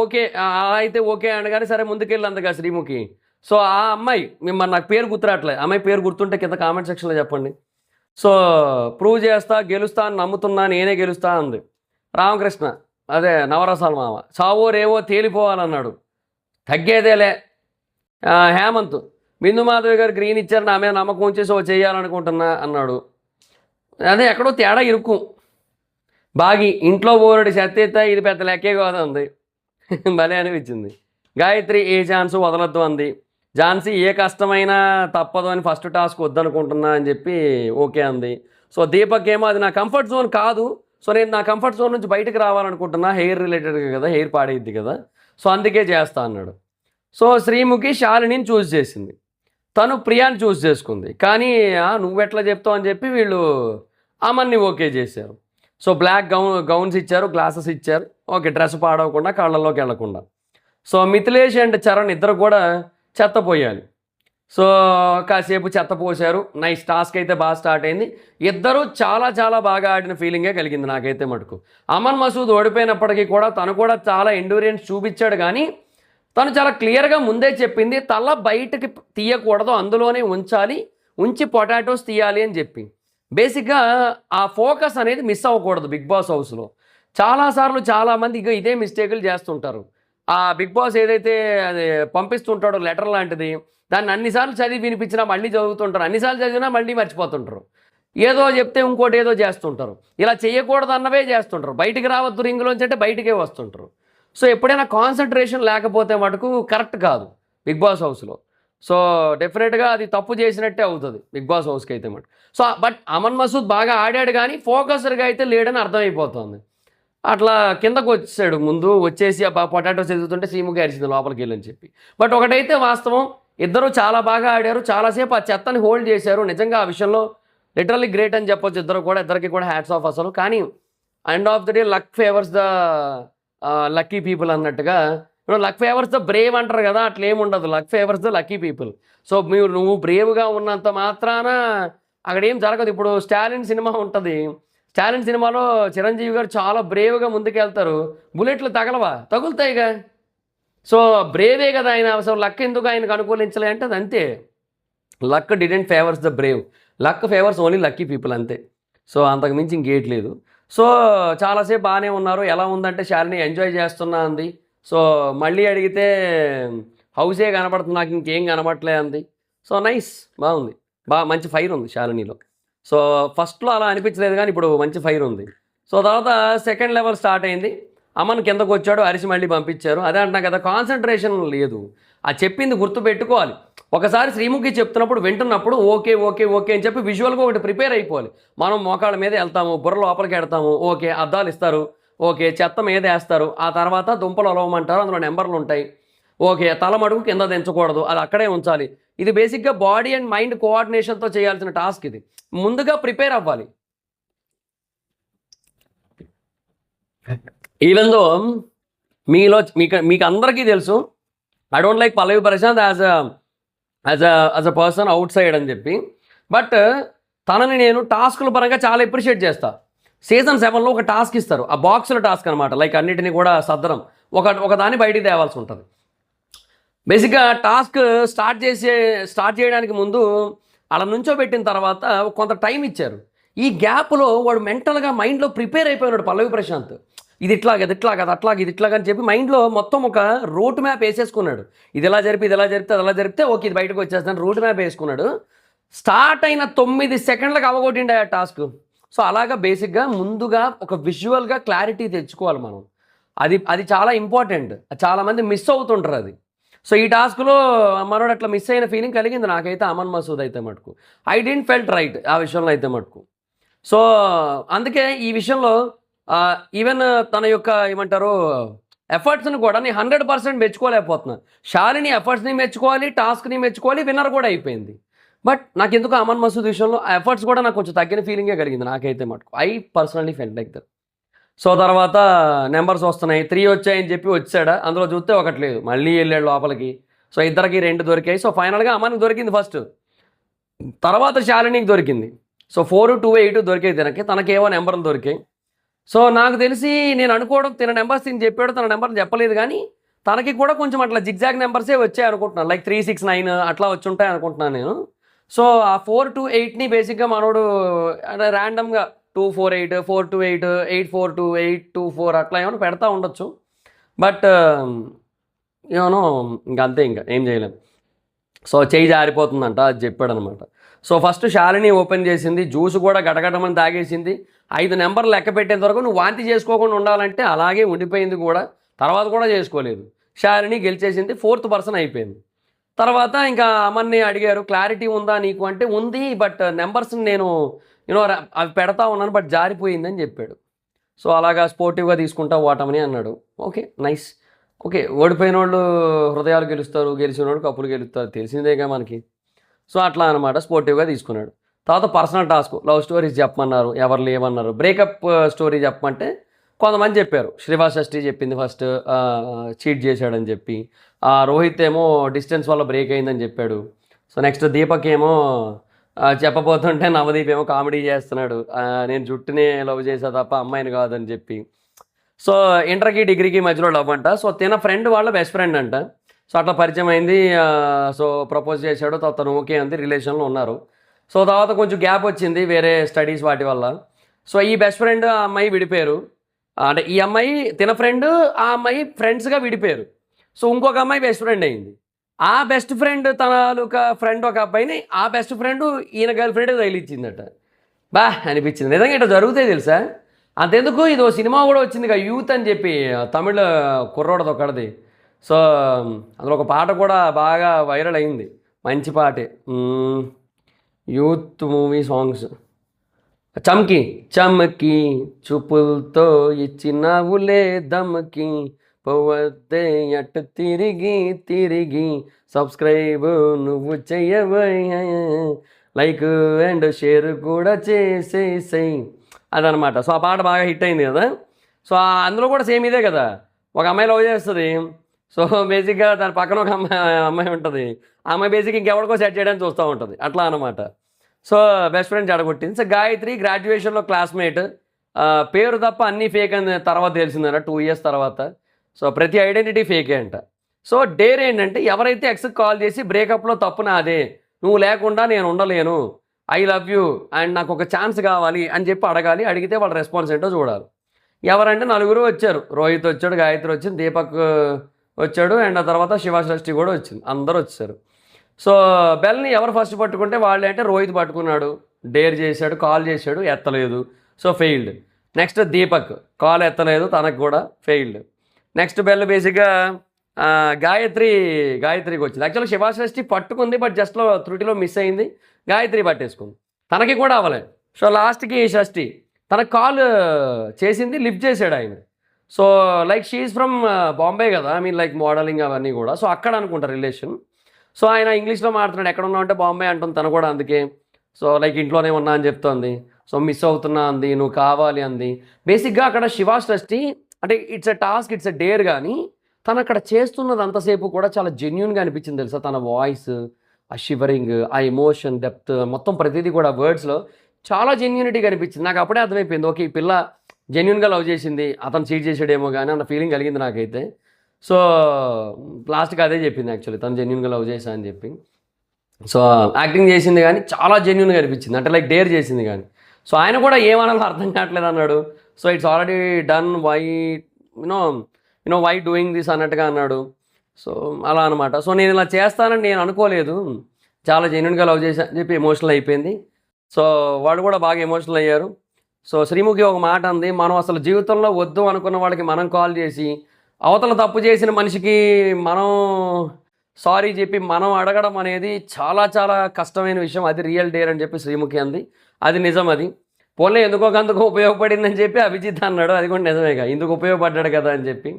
ఓకే అలా అయితే ఓకే అనగానే సరే ముందుకెళ్ళి అందుగా శ్రీముఖి. సో ఆ అమ్మాయి మిమ్మల్ని నాకు పేరు గుర్తురాట్లేదు, అమ్మాయి పేరు గుర్తుంటే కింద కామెంట్ సెక్షన్లో చెప్పండి. సో ప్రూవ్ చేస్తా గెలుస్తా అని నమ్ముతున్నా నేనే గెలుస్తా అంది. రామకృష్ణ అదే నవరసాల మామ, సావో రేవో తేలిపోవాలన్నాడు, తగ్గేదేలే. హేమంత్ బిందు మాధవి గారు గ్రీన్ ఇచ్చారు నా మీద నమ్మకం ఉంచేసి చేయాలనుకుంటున్నా అన్నాడు. అదే ఎక్కడో తేడా ఇరుక్కు. బాగి ఇంట్లో ఓరడి చెత్త ఇది పెద్ద లెక్కే కాదు అంది, భలే అనిపించింది. గాయత్రి ఏ ఛాన్స్ వదలొద్దు అంది. ఝాన్సీ ఏ కష్టమైనా తప్పదు అని ఫస్ట్ టాస్క్ వద్దనుకుంటున్నా అని చెప్పి ఓకే అంది. సో దీపక్ ఏమో అది నా కంఫర్ట్ జోన్ కాదు, సో నేను నా కంఫర్ట్ జోన్ నుంచి బయటకు రావాలనుకుంటున్నా, హెయిర్ రిలేటెడ్గా కదా, హెయిర్ పాడైద్ది కదా, సో అందుకే చేస్తా అన్నాడు. సో శ్రీముఖి శాలినిని చూస్ చేసింది, తను ప్రియాని చూస్ చేసుకుంది. కానీ నువ్వెట్లా చెప్తావు అని చెప్పి వీళ్ళు అమన్ని ఓకే చేశారు. సో బ్లాక్ గౌన్స్ ఇచ్చారు, గ్లాసెస్ ఇచ్చారు, ఓకే డ్రెస్ పాడవకుండా కళ్ళల్లోకి వెళ్లకుండా. సో మిథిలేష్ అండ్ చరణ్ ఇద్దరు కూడా చెత్త పోయాలి. సో కాసేపు చెత్త పోశారు, నైస్ టాస్క్ అయితే బాగా స్టార్ట్ అయింది. ఇద్దరు చాలా చాలా బాగా ఆడిన ఫీలింగే కలిగింది నాకైతే మటుకు. అమన్ మసూద్ ఓడిపోయినప్పటికీ కూడా తను కూడా చాలా ఎండ్యూరెన్స్ చూపించాడు, కానీ తను చాలా క్లియర్గా ముందే చెప్పింది తల బయటకి తీయకూడదు, అందులోనే ఉంచాలి, ఉంచి పొటాటోస్ తీయాలి అని చెప్పి. బేసిక్గా ఆ ఫోకస్ అనేది మిస్ అవ్వకూడదు బిగ్ బాస్ హౌస్లో. చాలాసార్లు చాలామంది ఇదే మిస్టేకులు చేస్తుంటారు. ఆ బిగ్ బాస్ ఏదైతే అది పంపిస్తుంటాడో లెటర్ లాంటిది, దాన్ని అన్నిసార్లు చదివి వినిపించినా మళ్ళీ చదువుతుంటారు, అన్నిసార్లు చదివినా మళ్ళీ మర్చిపోతుంటారు, ఏదో చెప్తే ఇంకోటి ఏదో చేస్తుంటారు, ఇలా చేయకూడదు అన్నవే చేస్తుంటారు, బయటికి రావద్దు రింగ్లోంచి అంటే బయటికే వస్తుంటారు. సో ఎప్పుడైనా కాన్సన్ట్రేషన్ లేకపోతే మటుకు కరెక్ట్ కాదు బిగ్ బాస్ హౌస్లో. సో డెఫినెట్గా అది తప్పు చేసినట్టే అవుతుంది బిగ్ బాస్ హౌస్కి అయితే మటుకు. సో బట్ అమన్ మసూద్ బాగా ఆడాడు, కానీ ఫోకస్డ్గా అయితే లేడని అర్థమైపోతుంది. అట్లా కిందకు వచ్చాడు, ముందు వచ్చేసి పొటాటోస్ ఎదుగుతుంటే శ్రీముఖి అరిచింది లోపలికి వెళ్ళని చెప్పి. బట్ ఒకటైతే వాస్తవం, ఇద్దరు చాలా బాగా ఆడారు, చాలాసేపు ఆ చెత్తని హోల్డ్ చేశారు. నిజంగా ఆ విషయంలో లిటరల్లీ గ్రేట్ అని చెప్పొచ్చు ఇద్దరికి కూడా హ్యాట్స్ ఆఫ్ అసలు. కానీ end of the day luck favours the lucky people అన్నట్టుగా, లక్ ఫేవర్స్ ద బ్రేవ్ అంటారు కదా, అట్లా ఏముండదు, luck favours the lucky people. So నువ్వు బ్రేవ్గా ఉన్నంత మాత్రాన అక్కడ ఏం జరగదు. ఇప్పుడు స్టాలిన్ సినిమా ఉంటుంది, స్టాలిన్ సినిమాలో చిరంజీవి గారు చాలా బ్రేవ్గా ముందుకెళ్తారు, బుల్లెట్లు తగలవా, తగులుతాయిగా. సో బ్రేవే కదా ఆయన, అసలు లక్ ఎందుకు ఆయనకు అనుకూలించలే అంటే అది అంతే, luck didn't favours the Brave, luck favours only lucky people అంతే. సో అంతకు మించి ఇంకేట్లేదు. సో చాలాసేపు బాగానే ఉన్నారు. ఎలా ఉందంటే శాలిని ఎంజాయ్ చేస్తున్నా అంది. సో మళ్ళీ అడిగితే హౌసే కనబడుతుంది నాకు, ఇంకేం కనబడలే అంది. సో నైస్, బాగుంది, మంచి ఫైర్ ఉంది శాలినిలో. సో ఫస్ట్లో అలా అనిపించలేదు, కానీ ఇప్పుడు మంచి ఫైర్ ఉంది. సో తర్వాత సెకండ్ లెవెల్ స్టార్ట్ అయింది, అమన్ కిందకు వచ్చాడు, అరిసి మళ్ళీ పంపించారు. అదే అంటున్నా కదా, కాన్సన్ట్రేషన్ లేదు. ఆ చెప్పింది గుర్తుపెట్టుకోవాలి. ఒకసారి శ్రీముఖి చెప్తున్నప్పుడు వింటున్నప్పుడు ఓకే ఓకే ఓకే అని చెప్పి విజువల్గా ఒకటి ప్రిపేర్ అయిపోవాలి. మనం మోకాళ్ళ మీద వెళ్తాము, బుర్ర లోపలికి వెడతాము, ఓకే అద్దాలు ఇస్తారు, ఓకే చెత్త మీద వేస్తారు, ఆ తర్వాత దుంపలు అలవమంటారు, అందులో నెంబర్లు ఉంటాయి, ఓకే తలమడుగు కింద దించకూడదు, అది అక్కడే ఉంచాలి. ఇది బేసిక్గా బాడీ అండ్ మైండ్ కోఆర్డినేషన్తో చేయాల్సిన టాస్క్. ఇది ముందుగా ప్రిపేర్ అవ్వాలి. ఈవెన్ దో మీలో మీకు అందరికీ తెలుసు, I don't like Pallavi Prashanth as a person outside అని చెప్పి, బట్ తనని నేను టాస్కుల పరంగా చాలా అప్రిషియేట్ చేస్తా. సీజన్ 7లో ఒక టాస్క్ ఇస్తారు, ఆ బాక్సుల టాస్క్ అనమాట, లైక్ అన్నిటిని కూడా సర్దడం, ఒక దాన్ని బయటికి తేవాల్సి ఉంటుంది. బేసిక్గా టాస్క్ స్టార్ట్ చేయడానికి ముందు అలా నుంచోబెట్టిన తర్వాత కొంత టైం ఇచ్చారు. ఈ గ్యాప్లో వాడు మెంటల్గా మైండ్లో ప్రిపేర్ అయిపోయినాడు పల్లవి ప్రశాంత్. ఇది ఇట్లాగ ఇది ఇట్లాగ అది అట్లాగ ఇది ఇట్లాగ అని చెప్పి మైండ్లో మొత్తం ఒక రూట్ మ్యాప్ వేసేసుకున్నాడు. ఇది ఎలా జరిపితే అది ఎలా జరిపితే ఓకే ఇది బయటకు వచ్చేస్తాను రూట్ మ్యాప్ వేసుకున్నాడు. స్టార్ట్ అయిన 9 సెకండ్లకు అవగొట్టిండే ఆ టాస్క్. సో అలాగా బేసిక్గా ముందుగా ఒక విజువల్గా క్లారిటీ తెచ్చుకోవాలి మనం. అది చాలా ఇంపార్టెంట్. చాలామంది మిస్ అవుతుంటారు అది. సో ఈ టాస్క్లో మనోడు అట్లా మిస్ అయిన ఫీలింగ్ కలిగింది నాకైతే. అమన్ మసూద్ అయితే మటుకు ఐ డెంట్ ఫెల్ట్ రైట్ ఆ విషయంలో అయితే మటుకు. సో అందుకే ఈ విషయంలో ఈవెన్ తన యొక్క ఏమంటారు ఎఫర్ట్స్ని కూడా నేను 100% మెచ్చుకోలేకపోతున్నాను. శాలిని ఎఫర్ట్స్ని మెచ్చుకోవాలి, టాస్క్ని మెచ్చుకోవాలి, విన్నర్ కూడా అయిపోయింది. బట్ నాకు ఎందుకు అమన్ మసూద్ విషయంలో ఆ ఎఫర్ట్స్ కూడా నాకు కొంచెం తగ్గిన ఫీలింగే కలిగింది నాకైతే మటుకు. I personally felt like that. So తర్వాత నెంబర్స్ వస్తున్నాయి, 3 వచ్చాయని చెప్పి వచ్చాడా, అందులో చూస్తే ఒకటి లేదు, మళ్ళీ వెళ్ళాడు లోపలికి. సో ఇద్దరికి 2 దొరికాయి. సో ఫైనల్గా అమన్కి దొరికింది ఫస్ట్, తర్వాత శాలినికి దొరికింది. సో 4, 2, 8 దొరికాయి తనకేవో నెంబర్లు దొరికాయి. సో నాకు తెలిసి నేను అనుకోవడం తిన నెంబర్స్ తిని చెప్పాడు, తన నెంబర్లు చెప్పలేదు, కానీ తనకి కూడా కొంచెం అట్లా జిగ్జాగ్ నెంబర్సే వచ్చాయి అనుకుంటున్నాను, లైక్ 3, 6, 9 అట్లా వచ్చి ఉంటాయి అనుకుంటున్నాను నేను. సో ఆ 4, 2, 8ని బేసిక్గా మనోడు ర్యాండమ్గా 2, 4, 8, 4, 2, 8, 8, 4, 2, 8, 2, 4 అట్లా ఏమైనా పెడతా ఉండొచ్చు. బట్ ఏమో ఇంకంతే, ఇంకా ఏం చేయలేము. సో చేయి జారిపోతుందంట అది చెప్పాడు అనమాట. సో ఫస్ట్ శాలిని ఓపెన్ చేసింది, జ్యూస్ కూడా గడగడమని తాగేసింది. 5 నెంబర్లు లెక్క పెట్టేంత వరకు నువ్వు వాంతి చేసుకోకుండా ఉండాలంటే అలాగే ఉండిపోయింది కూడా, తర్వాత కూడా చేసుకోలేదు. శాలిని గెలిచేసింది, 4th పర్సన్ అయిపోయింది. తర్వాత ఇంకా అమన్ని అడిగారు క్లారిటీ ఉందా నీకు అంటే ఉంది, బట్ నెంబర్స్ నేను అవి పెడతా ఉన్నాను, బట్ జారిపోయిందని చెప్పాడు. సో అలాగా స్పోర్టివ్గా తీసుకుంటా ఓటమని అన్నాడు. ఓకే నైస్, ఓకే ఓడిపోయిన వాళ్ళు హృదయాలు గెలుస్తారు, గెలిచిన వాళ్ళు కప్పులు గెలుస్తారు, తెలిసిందేగా మనకి. సో అట్లా అనమాట, స్పోర్టివ్గా తీసుకున్నాడు. తర్వాత పర్సనల్ టాస్క్, లవ్ స్టోరీస్ చెప్పమన్నారు, ఎవరు లేవన్నారు. బ్రేకప్ స్టోరీ చెప్పమంటే కొంతమంది చెప్పారు. శ్రీవాషష్ఠి చెప్పింది ఫస్ట్, చీట్ చేశాడని చెప్పి. రోహిత్ ఏమో డిస్టెన్స్ వల్ల బ్రేక్ అయిందని చెప్పాడు. సో నెక్స్ట్ దీపక్ ఏమో చెప్పబోతుంటే నవదీప్ ఏమో కామెడీ చేస్తున్నాడు, నేను జుట్టునే లవ్ చేసా తప్ప అమ్మాయిని కాదని చెప్పి. సో ఇంటర్కి డిగ్రీకి మధ్యలో లవ్ అంట. సో తిన ఫ్రెండ్ వాళ్ళ బెస్ట్ ఫ్రెండ్ అంట. సో అట్లా పరిచయం అయింది. సో ప్రపోజ్ చేశాడు, తను ఓకే అంది, రిలేషన్లో ఉన్నారు. సో తర్వాత కొంచెం గ్యాప్ వచ్చింది వేరే స్టడీస్ వాటి వల్ల. సో ఈ బెస్ట్ ఫ్రెండ్ ఆ అమ్మాయి విడిపోయారు, అంటే ఈ అమ్మాయి తిన ఫ్రెండ్ ఆ అమ్మాయి ఫ్రెండ్స్గా విడిపోయారు. సో ఇంకొక అమ్మాయి బెస్ట్ ఫ్రెండ్ అయింది. ఆ బెస్ట్ ఫ్రెండ్ తన ఫ్రెండ్ ఒక అబ్బాయిని, ఆ బెస్ట్ ఫ్రెండ్ ఈయన గర్ల్ ఫ్రెండ్ తగిలిచ్చిందట. బా అనిపించింది నిజంగా, ఇట్లా జరుగుతాయి తెలుసా. అంతెందుకు ఇది ఓ సినిమా కూడా వచ్చింది కదా, యూత్ అని చెప్పి, తమిళ కుర్రోడది ఒకటిది. సో అందులో ఒక పాట కూడా బాగా వైరల్ అయింది, మంచి పాటే, యూత్ మూవీ సాంగ్స్. చమ్కి చమ్కి చూపులతో ఇచ్చినావులే దమ్కి, పోవద్దే అటు తిరిగి తిరిగి, సబ్స్క్రైబ్ నువ్వు చెయ్యవయ్యా, లైక్ అండ్ షేర్ కూడా చేసేసేయి అదనమాట. సో ఆ పాట బాగా హిట్ అయింది కదా. సో అందులో కూడా సేమ్ ఇదే కదా, ఒక అమ్మాయి లవ్ చేస్తుంది. సో బేసిక్గా దాని పక్కన ఒక అమ్మాయి ఉంటుంది, ఆ అమ్మాయి బేసిక్ ఇంకెవరికో సెట్ చేయడానికి చూస్తూ ఉంటుంది, అట్లా అనమాట. సో బెస్ట్ ఫ్రెండ్ జడగొట్టింది. సో గాయత్రి గ్రాడ్యుయేషన్లో క్లాస్మేట్, పేరు తప్ప అన్నీ ఫేక్ అని తర్వాత తెలిసిందట 2 years తర్వాత. సో ప్రతి ఐడెంటిటీ ఫేకే అంట. సో డేర్ ఏంటంటే ఎవరైతే ఎక్స్కి కాల్ చేసి బ్రేకప్లో తప్పు నాదే, నువ్వు లేకుండా నేను ఉండలేను, ఐ లవ్ యూ అండ్ నాకు ఒక ఛాన్స్ కావాలి అని చెప్పి అడగాలి. అడిగితే వాళ్ళ రెస్పాన్స్ ఏంటో చూడాలి. ఎవరంటే 4 వచ్చారు, రోహిత్ వచ్చాడు, గాయత్రి వచ్చింది, దీపక్ వచ్చాడు, అండ్ ఆ తర్వాత శివాషష్ఠి కూడా వచ్చింది, అందరూ వచ్చారు. సో బెల్ని ఎవరు ఫస్ట్ పట్టుకుంటే వాళ్ళే అంటే రోహిత్ పట్టుకున్నాడు, డేర్ చేశాడు, కాల్ చేశాడు, ఎత్తలేదు, so failed. Next Deepak call ఎత్తలేదు, తనకు కూడా ఫెయిల్డ్. నెక్స్ట్ బెల్ బేసిక్గా గాయత్రి గాయత్రికి వచ్చింది. యాక్చువల్గా శివాశ్రేష్ఠి పట్టుకుంది, బట్ జస్ట్లో త్రుటిలో మిస్ అయింది. గాయత్రి పట్టేసుకుంది, తనకి కూడా అవ్వలేదు. సో లాస్ట్కి షష్ఠి తన కాల్ చేసింది, లిఫ్ట్ చేశాడు ఆయన. So like she from Bombay కదా, ఐ మీన్ లైక్ మోడలింగ్ అవన్నీ కూడా. సో అక్కడ అనుకుంటా రిలేషన్. సో ఆయన ఇంగ్లీష్లో మాట్లాడుతున్నాడు, ఎక్కడ ఉన్నావు అంటే బాంబే అంటుంది తను కూడా. అందుకే సో లైక్ ఇంట్లోనే ఉన్నా అని చెప్తోంది. సో మిస్ అవుతున్నా అంది, నువ్వు కావాలి అంది. బేసిక్గా అక్కడ శివాశ్రేష్ఠి అంటే it's a task, it's a dare, కానీ తను అక్కడ చేస్తున్నది అంతసేపు కూడా చాలా జెన్యున్గా అనిపించింది తెలుసా. తన వాయిస్, ఆ షివరింగ్, ఆ ఎమోషన్ డెప్త్, మొత్తం ప్రతిదీ కూడా వర్డ్స్లో చాలా జెన్యూనిటీగా అనిపించింది. నాకు అప్పుడే అర్థమైపోయింది, ఓకే ఈ పిల్ల జెన్యున్గా లవ్ చేసింది, అతను చీట్ చేసాడేమో కానీ అన్న ఫీలింగ్ కలిగింది నాకైతే. సో లాస్ట్కి అదే చెప్పింది యాక్చువల్లీ, తను జెన్యున్గా లవ్ చేశా అని చెప్పి. సో యాక్టింగ్ చేసింది కానీ చాలా జెన్యున్గా అనిపించింది, అంటే లైక్ డేర్ చేసింది కానీ. సో ఆయన కూడా ఏమనాలో అర్థం కావట్లేదు అన్నాడు. So it's already done, why you know why doing this అన్నట్టుగా అన్నాడు. సో అలా అనమాట. సో నేను ఇలా చేస్తానని నేను అనుకోలేదు, చాలా జెన్యున్గా లవ్ చేశా అని చెప్పి ఎమోషనల్ అయిపోయింది. సో వాళ్ళు కూడా బాగా ఎమోషనల్ అయ్యారు. సో శ్రీముఖి ఒక మాట అంది, మనం అసలు జీవితంలో వద్దు అనుకున్న వాళ్ళకి మనం కాల్ చేసి, అవతల తప్పు చేసిన మనిషికి మనం సారీ చెప్పి మనం అడగడం అనేది చాలా చాలా కష్టమైన విషయం, అది రియల్ డేర్ అని చెప్పి శ్రీముఖి అంది. అది నిజం. అది పోలే ఎందుకోకందుకు ఉపయోగపడిందని చెప్పి అభిజిత్ అన్నాడు, అది కూడా నిజమేగా, ఇందుకు ఉపయోగపడ్డాడు కదా అని చెప్పి.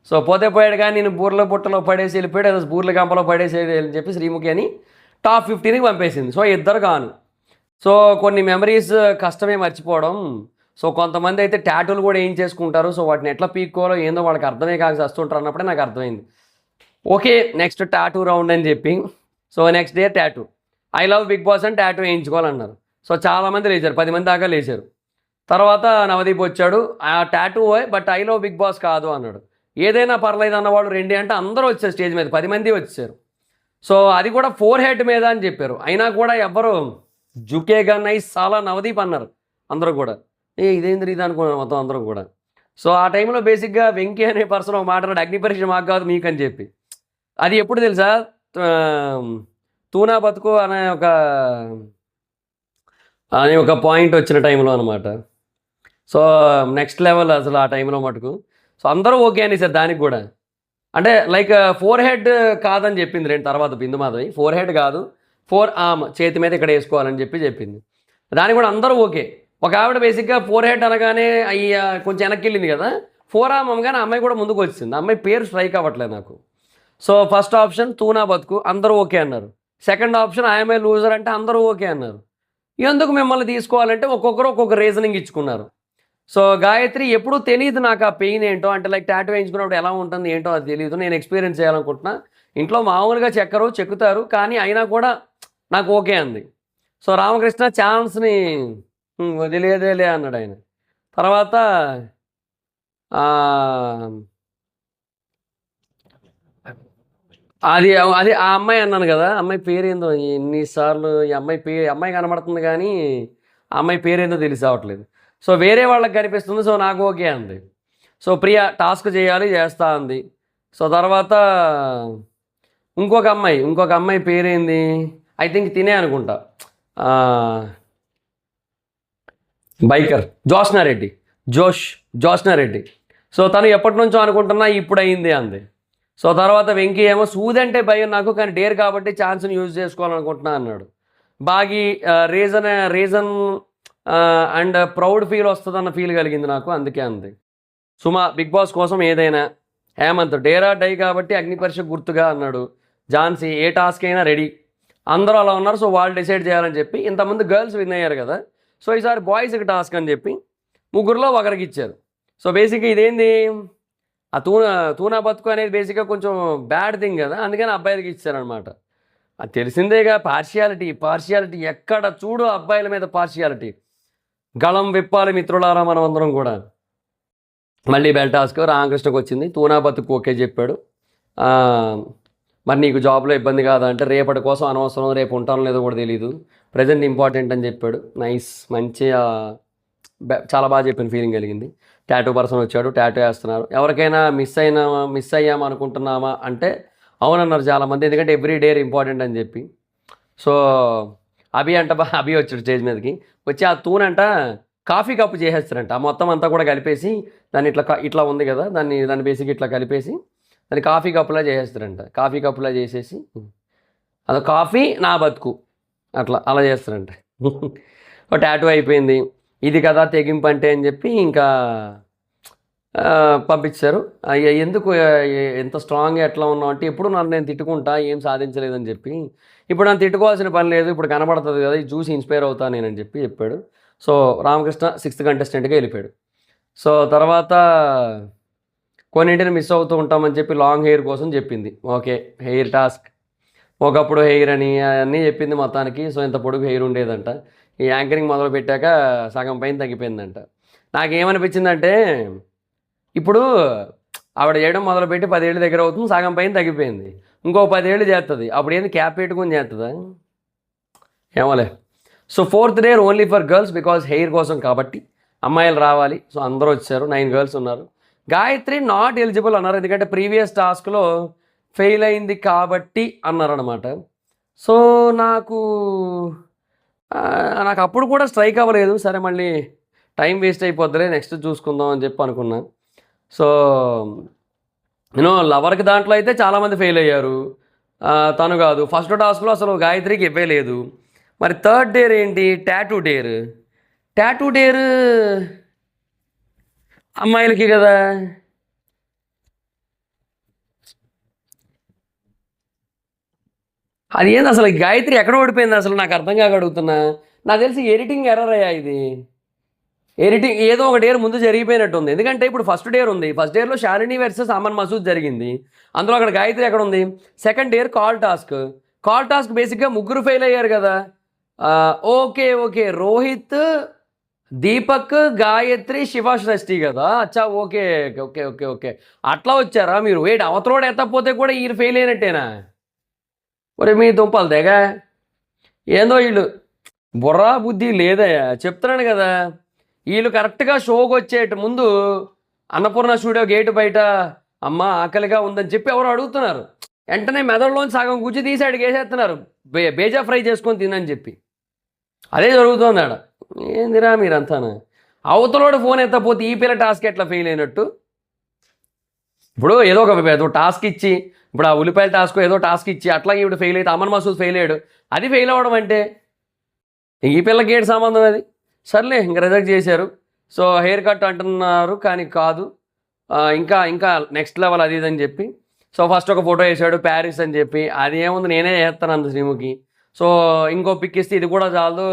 సో పోతే పోయాడు కానీ నేను బూర్ల పుట్టలో పడేసి వెళ్ళిపోయాడు, అది బూర్ల గంపలో పడేసేది అని చెప్పి శ్రీముఖి అని టాప్ 15కి పంపేసింది. సో ఇద్దరు కాను. సో కొన్ని మెమరీస్ కష్టమే మర్చిపోవడం. సో కొంతమంది అయితే టాటూలు కూడా ఏం చేసుకుంటారు, సో వాటిని ఎట్లా పీక్కోవాలో ఏందో వాళ్ళకి అర్థమే కాక వస్తుంటారు అన్నప్పుడే నాకు అర్థమైంది. ఓకే నెక్స్ట్ టాటూ రౌండ్ అని చెప్పి, so next day tattoo, I love Bigg Boss అని టాటూ వేయించుకోవాలన్నారు. సో చాలామంది లేచారు, 10 మంది దాకా లేచారు. తర్వాత నవదీప్ వచ్చాడు, ఆ tattoo but I love Bigg Boss కాదు అన్నాడు. ఏదైనా పర్లేదు అన్నవాళ్ళు రెండే అంటే అందరూ వచ్చారు స్టేజ్ మీద, 10 మంది వచ్చారు. సో అది కూడా 4 హెడ్ మీద అని చెప్పారు, అయినా కూడా ఎవ్వరు జుకేగా నైస్ చాలా నవదీప్ అన్నారు అందరూ కూడా. ఇదేంద్ర ఇది అనుకున్నారు మొత్తం అందరూ కూడా. సో ఆ టైంలో బేసిక్గా వెంకీ అనే పర్సన్ ఒక మాట్లాడు, అగ్ని పరీక్ష మాకు కాదు మీకు అని చెప్పి. అది ఎప్పుడు తెలుసా, తూనా బతుకు అనే ఒక పాయింట్ వచ్చిన టైంలో అనమాట. సో నెక్స్ట్ లెవెల్ అసలు ఆ టైంలో మటుకు. సో అందరూ ఓకే అని సార్ దానికి కూడా, అంటే లైక్ 4 హెడ్ కాదని చెప్పింది రెండు తర్వాత బిందు మాధవి. 4 హెడ్ కాదు, 4 ఆర్మ్ చేతి మీద ఇక్కడ వేసుకోవాలని చెప్పింది. దానికి కూడా అందరూ ఓకే. ఒక ఆవిడ బేసిక్గా 4 హెడ్ అనగానే అయ్యి కొంచెం వెనక్కి వెళ్ళింది కదా, 4 ఆర్మ్ అనగానే అమ్మాయి కూడా ముందుకు వచ్చింది. అమ్మాయి పేరు స్ట్రైక్ అవ్వట్లేదు నాకు. సో ఫస్ట్ ఆప్షన్ తూనా బతుకు, అందరూ ఓకే అన్నారు. సెకండ్ ఆప్షన్ ఐఎమ్ఐ లూజర్ అంటే అందరూ ఓకే అన్నారు. ఎందుకు మిమ్మల్ని తీసుకోవాలంటే ఒక్కొక్కరు ఒక్కొక్క రీజనింగ్ ఇచ్చుకున్నారు. సో గాయత్రి ఎప్పుడూ తెలియదు నాకు ఆ పెయిన్ ఏంటో, అంటే లైక్ టాటూ వేయించుకున్నప్పుడు ఎలా ఉంటుంది ఏంటో అది తెలియదు, నేను ఎక్స్పీరియన్స్ చేయాలనుకుంటున్నా. ఇంట్లో మామూలుగా చెక్కుతారు కానీ అయినా కూడా నాకు ఓకే అంది. సో రామకృష్ణ ఛాన్స్ని వదిలేదేలే అన్నాడు ఆయన. తర్వాత అది అది ఆ అమ్మాయి అన్నాను కదా, అమ్మాయి పేరేందో ఎన్నిసార్లు ఈ అమ్మాయి కనబడుతుంది కానీ ఆ అమ్మాయి పేరేందో తెలిసి అవ్వట్లేదు. సో వేరే వాళ్ళకి కనిపిస్తుంది, సో నాకు ఓకే అంది. సో ప్రియా టాస్క్ చేయాలి చేస్తా అంది. సో తర్వాత ఇంకొక అమ్మాయి పేరేంది, ఐ థింక్ తినే అనుకుంటా, బైకర్ జోష్నారెడ్డి. సో తను ఎప్పటి నుంచో అనుకుంటున్నా ఇప్పుడు అయింది అంది. సో తర్వాత వెంకీ ఏమో సూదంటే భయం నాకు, కానీ డేర్ కాబట్టి ఛాన్స్ని యూజ్ చేసుకోవాలనుకుంటున్నా అన్నాడు. బాగి రీజన్ అండ్ ప్రౌడ్ ఫీల్ వస్తుందన్న ఫీల్ కలిగింది నాకు, అందుకే అంది. సుమా బిగ్ బాస్ కోసం ఏదైనా. హేమంత్ డేరా డై కాబట్టి అగ్ని పరీక్ష గుర్తుగా అన్నాడు. ఝాన్సీ ఏ టాస్క్ అయినా రెడీ, అందరూ అలా ఉన్నారు, సో వాళ్ళు డిసైడ్ చేయాలని చెప్పి. ఇంతమంది గర్ల్స్ విన్ అయ్యారు కదా, సో ఈసారి బాయ్స్కి టాస్క్ అని చెప్పి ముగ్గురులో ఒకరికి ఇచ్చారు. సో బేసిక్గా ఇదేంది, ఆ తూనా బతుకు అనేది బేసిక్గా కొంచెం బ్యాడ్ థింగ్ కదా, అందుకని అబ్బాయిలకి ఇచ్చారనమాట. అది తెలిసిందేగా, పార్షియాలిటీ ఎక్కడ చూడు అబ్బాయిల మీద పార్షియాలిటీ. గళం విప్పాలి మిత్రులారా మనం అందరం కూడా. మళ్ళీ బెల్ టాస్క్ రామకృష్ణకు వచ్చింది, తూనా బతుకు ఓకే చెప్పాడు. మరి నీకు జాబ్లో ఇబ్బంది కాదా అంటే రేపటి కోసం అనవసరం, రేపు ఉంటానో లేదో కూడా తెలీదు, ప్రజెంట్ ఇంపార్టెంట్ అని చెప్పాడు. నైస్, మంచిగా చాలా బాగా చెప్పిన ఫీలింగ్ కలిగింది. టాటూ పర్సన్ వచ్చాడు, టాటూ వేస్తున్నారు. ఎవరికైనా మిస్ అయ్యామా అనుకుంటున్నామా అంటే అవునన్నారు చాలామంది, ఎందుకంటే ఎవ్రీ డే ఇంపార్టెంట్ అని చెప్పి. సో అభి వచ్చాడు స్టేజ్ మీదకి వచ్చి ఆ తూనంట కాఫీ కప్పు చేసేస్తారంట, ఆ మొత్తం అంతా కూడా కలిపేసి దాన్ని ఇట్లా ఉంది కదా, దాన్ని బేసిక్ ఇట్లా కలిపేసి అది కాఫీ కప్పులా చేసేస్తారంట. కాఫీ కప్పులా చేసేసి అది కాఫీ నా బతుకు అలా చేస్తారంట. ఒక టాటూ అయిపోయింది. ఇది కదా తెగింపు అంటే అని చెప్పి ఇంకా పంపించారు. ఎందుకు ఎంత స్ట్రాంగ్గా ఎట్లా ఉన్నావు అంటే, ఎప్పుడు నన్ను నేను తిట్టుకుంటా ఏం సాధించలేదని చెప్పి, ఇప్పుడు నన్ను తిట్టుకోవాల్సిన పని లేదు, ఇప్పుడు కనబడుతుంది కదా, ఇది చూసి ఇన్స్పైర్ అవుతా నేనని చెప్పి చెప్పాడు. సో రామకృష్ణ 6th కంటెస్టెంట్గా వెళ్ళిపోయాడు. సో తర్వాత కొన్నింటిని మిస్ అవుతూ ఉంటామని చెప్పి లాంగ్ హెయిర్ కోసం చెప్పింది. Okay, hair task. ఒకప్పుడు హెయిర్ అని అన్నీ చెప్పింది మొత్తానికి. సో ఇంత పొడుగు హెయిర్ ఉండేదంట. ఈ యాంకరింగ్ మొదలు పెట్టాక సగం పైన తగ్గిపోయిందంట. నాకేమనిపించిందంటే, ఇప్పుడు ఆవిడ చేయడం మొదలుపెట్టి 10 ఏళ్ళు దగ్గర అవుతుంది, సగం పైన తగ్గిపోయింది. ఇంకో 10 ఏళ్ళు చేస్తుంది, అప్పుడు ఏంది క్యాప్ పెట్టుకుని చేస్తుందా? ఏమోలే. So 4th day only for girls, because hair కోసం కాబట్టి అమ్మాయిలు రావాలి. సో అందరూ వచ్చారు, 9 గర్ల్స్ ఉన్నారు. గాయత్రి నాట్ ఎలిజిబుల్ అన్నారు, ఎందుకంటే ప్రీవియస్ టాస్క్లో ఫెయిల్ అయింది కాబట్టి అన్నారనమాట. సో నాకు అప్పుడు కూడా స్ట్రైక్ అవ్వలేదు. సరే మళ్ళీ టైం వేస్ట్ అయిపోద్దిలే, నెక్స్ట్ చూసుకుందాం అని చెప్పి అనుకున్నా. సో లవర్కి దాంట్లో అయితే చాలామంది ఫెయిల్ అయ్యారు, తను కాదు. ఫస్ట్ టాస్క్లో అసలు గాయత్రికి ఇవ్వలేదు. మరి 3rd డేర్ ఏంటి? టాటూ డేర్ అమ్మాయిలకి కదా. అది ఏంది అసలు? గాయత్రి ఎక్కడ ఓడిపోయింది అసలు? నాకు అర్థం కాక అడుగుతున్నా. నాకు తెలిసి ఎడిటింగ్ ఎర్రర్ అయ్యా ఇది. ఎడిటింగ్ ఏదో ఒక డేర్ ముందు జరిగిపోయినట్టు ఉంది. ఎందుకంటే ఇప్పుడు ఫస్ట్ డేర్ ఉంది, ఫస్ట్ డేర్లో శాలిని వర్సెస్ అమన్ మసూద్ జరిగింది. అందులో అక్కడ గాయత్రి ఎక్కడ ఉంది? సెకండ్ డేర్ కాల్ టాస్క్ బేసిక్గా ముగ్గురు ఫెయిల్ అయ్యారు కదా. ఓకే, రోహిత్, దీపక్, గాయత్రి, శివ సృష్టి కదా. అచ్చా, ఓకే. అట్లా వచ్చారా మీరు? అవతలోడు ఎత్తకపోతే కూడా వీళ్ళు ఫెయిల్ అయినట్టేనా? ఒరే మీ దుంపలు తెగ ఏందో వీళ్ళు బుర్రా బుద్ధి లేదయ్యా, చెప్తున్నాను కదా. వీళ్ళు కరెక్ట్గా షోకి వచ్చేట ముందు అన్నపూర్ణ స్టూడియో గేటు బయట అమ్మ ఆకలిగా ఉందని చెప్పి ఎవరు అడుగుతున్నారు, వెంటనే మెదడులోంచి సగం గుజ్జు తీసి అడిగి వేసేస్తున్నారు, బేజా ఫ్రై చేసుకొని తినని చెప్పి. అదే జరుగుతుంది ఆడ. ఏందిరా మీరంతానా? అవతలోడు ఫోన్ ఎత్తపోతే ఈ పిల్ల టాస్క్ ఎట్లా ఫెయిల్ అయినట్టు? ఇప్పుడు ఏదో టాస్క్ ఇచ్చి, ఇప్పుడు ఆ ఉల్లిపాయల టాస్క్ ఏదో టాస్క్ ఇచ్చి అట్లాగే ఇప్పుడు ఫెయిల్ అయితే అమన్ మసూద్ ఫెయిల్ అయ్యాడు, అది ఫెయిల్ అవ్వడం అంటే ఈ పిల్లకి ఏంటి సంబంధం అది? సర్లే, ఇంక రిజెక్ట్ చేశారు. సో హెయిర్ కట్ అంటున్నారు కానీ కాదు, ఇంకా నెక్స్ట్ లెవెల్ అది ఇదని చెప్పి. సో ఫస్ట్ ఒక ఫోటో వేసాడు ప్యారిస్ అని చెప్పి, అది ఏముంది నేనే చేస్తాను అంత శ్రీముఖి. సో ఇంకో పిక్ ఇస్తే ఇది కూడా చాలదు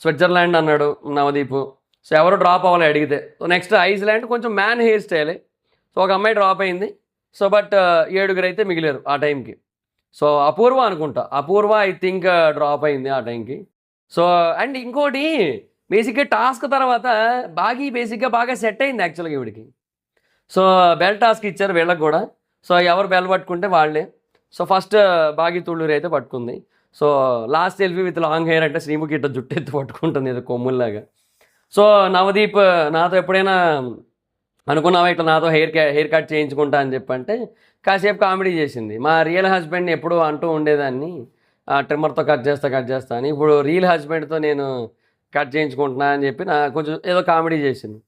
స్విట్జర్లాండ్ అన్నాడు నవదీప్. సో ఎవరు డ్రాప్ అవ్వాలి అడిగితే. సో నెక్స్ట్ ఐస్లాండ్, కొంచెం మ్యాన్ హెయిర్ స్టైలే. సో ఒక అమ్మాయి డ్రాప్ అయింది. సో బట్ 7 అయితే మిగిలారు ఆ టైంకి. సో అపూర్వ అనుకుంటా, అపూర్వ ఐ థింక్ డ్రాప్ అయింది ఆ టైంకి. సో అండ్ ఇంకోటి బేసిక్గా టాస్క్ తర్వాత బేసిక్గా బాగా సెట్ అయింది యాక్చువల్గా ఈవిడికి. సో బెల్ టాస్క్ ఇచ్చారు వీళ్ళకి కూడా. సో ఎవరు బెల్ పట్టుకుంటే వాళ్ళే. సో ఫస్ట్ బాగి తుళ్ళూరు అయితే పట్టుకుంది. So last selfie with long hair అంటే శ్రీముఖి ఇట్లా జుట్టు ఎత్తి పట్టుకుంటుంది ఏదో కొమ్ముల్లాగా. సో నవదీప్ నాతో ఎప్పుడైనా అనుకున్నావా ఇట్లా నాతో హెయిర్ కట్ చేయించుకుంటా అని చెప్పంటే కాసేపు కామెడీ చేసింది. మా రియల్ హస్బెండ్ని ఎప్పుడూ అంటూ ఉండేదాన్ని ట్రిమ్మర్తో కట్ చేస్తా అని, ఇప్పుడు రియల్ హస్బెండ్తో నేను కట్ చేయించుకుంటున్నా అని చెప్పి కొంచెం ఏదో కామెడీ చేసింది.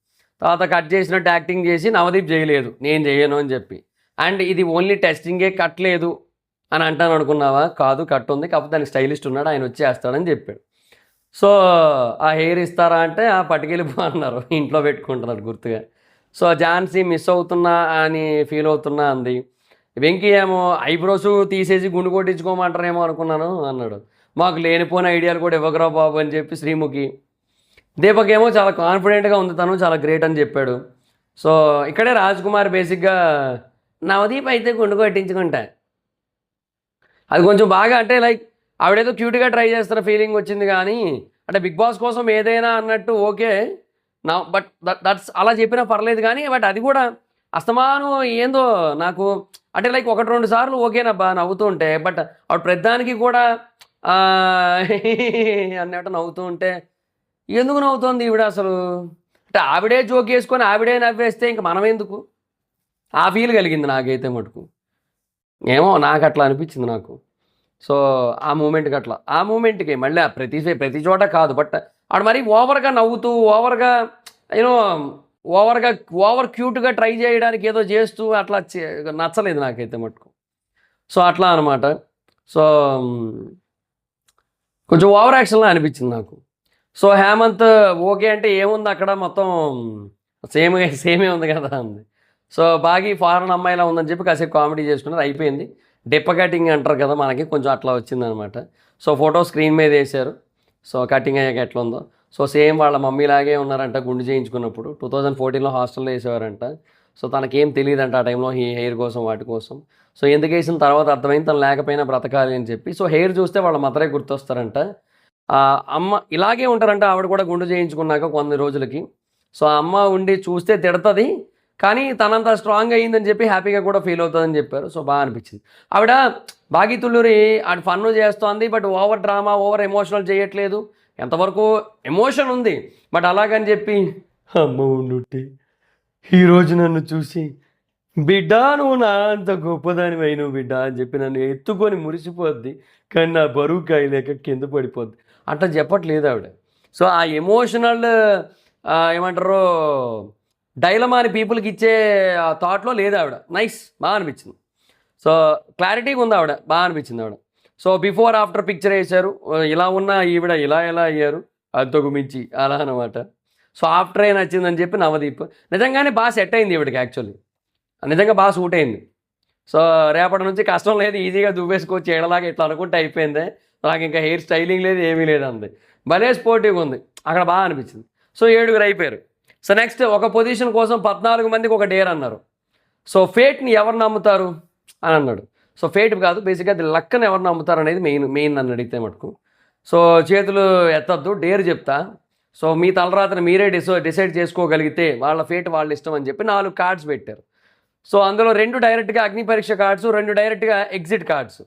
తర్వాత కట్ చేసినట్టు యాక్టింగ్ చేసి నవదీప్ చేయలేదు, నేను చేయను అని చెప్పి. అండ్ ఇది ఓన్లీ టెస్టింగే, కట్ లేదు అని అంటాను అనుకున్నావా? కాదు, కట్ ఉంది, కాకపోతే దానికి స్టైలిస్ట్ ఉన్నాడు, ఆయన వచ్చి వేస్తాడని చెప్పాడు. సో ఆ హెయిర్ ఇస్తారా అంటే పట్టుకెళ్ళిపో అన్నారు, ఇంట్లో పెట్టుకుంటున్నాడు గుర్తుగా. సో ఝాన్సీ మిస్ అవుతున్నా అని ఫీల్ అవుతున్నా అంది. వెంకీ ఏమో ఐబ్రోస్ తీసేసి గుండు కొట్టించుకోమంటారేమో అనుకున్నాను అన్నాడు. మాకు లేనిపోయిన ఐడియాలు కూడా ఇవ్వకరా బాబు అని చెప్పి శ్రీముఖి. దీపక్ ఏమో చాలా కాన్ఫిడెంట్గా ఉంది, తను చాలా గ్రేట్ అని చెప్పాడు. సో ఇక్కడే రాజ్ కుమార్ బేసిక్గా నవదీప్ అయితే గుండు కొట్టించుకుంటా, అది కొంచెం బాగా అంటే లైక్ ఆవిడేదో క్యూట్గా ట్రై చేస్తున్న ఫీలింగ్ వచ్చింది. కానీ అంటే బిగ్ బాస్ కోసం ఏదైనా అన్నట్టు ఓకే నా, బట్ దట్స్ అలా చెప్పినా పర్లేదు. కానీ బట్ అది కూడా అస్తమానం ఏందో నాకు అంటే లైక్ 1-2 సార్లు ఓకేనబ్బా నవ్వుతూ ఉంటే, బట్ ఆవిడ ప్రతిదానికి కూడా అన్నట్టు నవ్వుతూ ఉంటే ఎందుకు నవ్వుతోంది ఈవిడ అసలు? అంటే ఆవిడే జోక్ వేసుకొని ఆవిడే నవ్వేస్తే ఇంక మనం ఎందుకు? ఆ ఫీల్ కలిగింది నాకైతే మటుకు. ఏమో నాకు అట్లా అనిపించింది నాకు. సో ఆ మూమెంట్కి మళ్ళీ ప్రతి చోట కాదు, బట్ ఆడు మరీ ఓవర్గా నవ్వుతూ ఓవర్గా యూనో ఓవర్ క్యూట్గా ట్రై చేయడానికి ఏదో చేస్తూ అట్లా నచ్చలేదు నాకైతే మటుకు. సో అట్లా అనమాట. సో కొంచెం ఓవర్ యాక్షన్లా అనిపించింది నాకు. సో హేమంత్ ఓకే అంటే ఏముంది అక్కడ మొత్తం సేమే ఉంది కదా అంది. సో బాగా ఫారెన్ అమ్మాయిలా ఉందని చెప్పి కాసేపు కామెడీ చేసుకున్నారు, అయిపోయింది. డిప్ప కటింగ్ అంటారు కదా మనకి, కొంచెం అట్లా వచ్చిందనమాట. సో ఫోటో స్క్రీన్ మీద వేశారు. సో కటింగ్ అయ్యాక ఎట్లా ఉందో. సో సేమ్ వాళ్ళ మమ్మీలాగే ఉన్నారంట గుండు చేయించుకున్నప్పుడు. 2014లో హాస్టల్లో వేసేవారంట. సో తనకేం తెలియదంట ఆ టైంలో హెయిర్ కోసం వాటి కోసం. సో ఎందుకు వేసిన తర్వాత అర్థమైంది తను లేకపోయినా బ్రతకాలి అని చెప్పి. సో హెయిర్ చూస్తే వాళ్ళ మదరే గుర్తొస్తారంట. అమ్మ ఇలాగే ఉంటారంట ఆవిడ కూడా గుండు చేయించుకున్నాక కొన్ని రోజులకి. సో అమ్మ ఉండి చూస్తే తిడుతుంది, కానీ తనంత స్ట్రాంగ్ అయ్యిందని చెప్పి హ్యాపీగా కూడా ఫీల్ అవుతుందని చెప్పారు. సో బాగా అనిపించింది. ఆవిడ బాగీతుల్లూరి ఆవిడ ఫన్ను చేస్తోంది, but over drama over emotional చేయట్లేదు. ఎంతవరకు ఎమోషన్ ఉంది, బట్ అలాగని చెప్పి అమ్మ ఉండుంటే ఈరోజు నన్ను చూసి బిడ్డ నువ్వు నా అంత గొప్పదానివి అయినవు బిడ్డ అని చెప్పి నన్ను ఎత్తుకొని మురిసిపోద్ది, కానీ నా బరువు కాయలేక కింద పడిపోద్ది అట్లా చెప్పట్లేదు ఆవిడ. సో ఆ ఎమోషనల్ ఏమంటారు డైలమాని పీపుల్కి ఇచ్చే థాట్లో లేదు ఆవిడ. నైస్, బాగా అనిపించింది. సో క్లారిటీగా ఉంది ఆవిడ, బాగా అనిపించింది ఆవిడ. సో బిఫోర్ ఆఫ్టర్ పిక్చర్ వేశారు, ఇలా ఉన్న ఈవిడ ఇలా ఎలా అయ్యారు అంతకు మించి అలా అనమాట. సో ఆఫ్టర్ ఏ నచ్చిందని చెప్పి నవదీప్ నిజంగానే బాగా సెట్ అయింది ఈవిడికి, యాక్చువల్లీ నిజంగా బాగా సూట్ అయింది. సో రేపటి నుంచి కష్టం లేదు, ఈజీగా దువ్వేసుకోవచ్చు ఏడలాగా ఇట్లా అనుకుంటే అయిపోయింది. నాకు ఇంకా హెయిర్ స్టైలింగ్ లేదు, ఏమీ లేదు అంది. భలే స్పోర్టివ్గా ఉంది, అక్కడ బాగా అనిపించింది. సో 7 అయిపోయారు. సో నెక్స్ట్ ఒక పొజిషన్ కోసం 14 మందికి ఒక డేర్ అన్నారు. సో ఫేట్ని ఎవరు నమ్ముతారు అని అన్నాడు. సో ఫేట్ కాదు, బేసిక్గా అది లక్కని ఎవరు నమ్ముతారు అనేది మెయిన్ నన్ను అడిగితే మటుకు. సో చేతులు ఎత్తద్దు, డేర్ చెప్తా. సో మీ తలరాత్రి మీరే డిసైడ్ చేసుకోగలిగితే వాళ్ళ ఫేట్ వాళ్ళ ఇష్టం అని చెప్పి 4 కార్డ్స్ పెట్టారు. సో అందులో 2 డైరెక్ట్గా అగ్ని పరీక్ష కార్డ్స్, 2 డైరెక్ట్గా exit cards.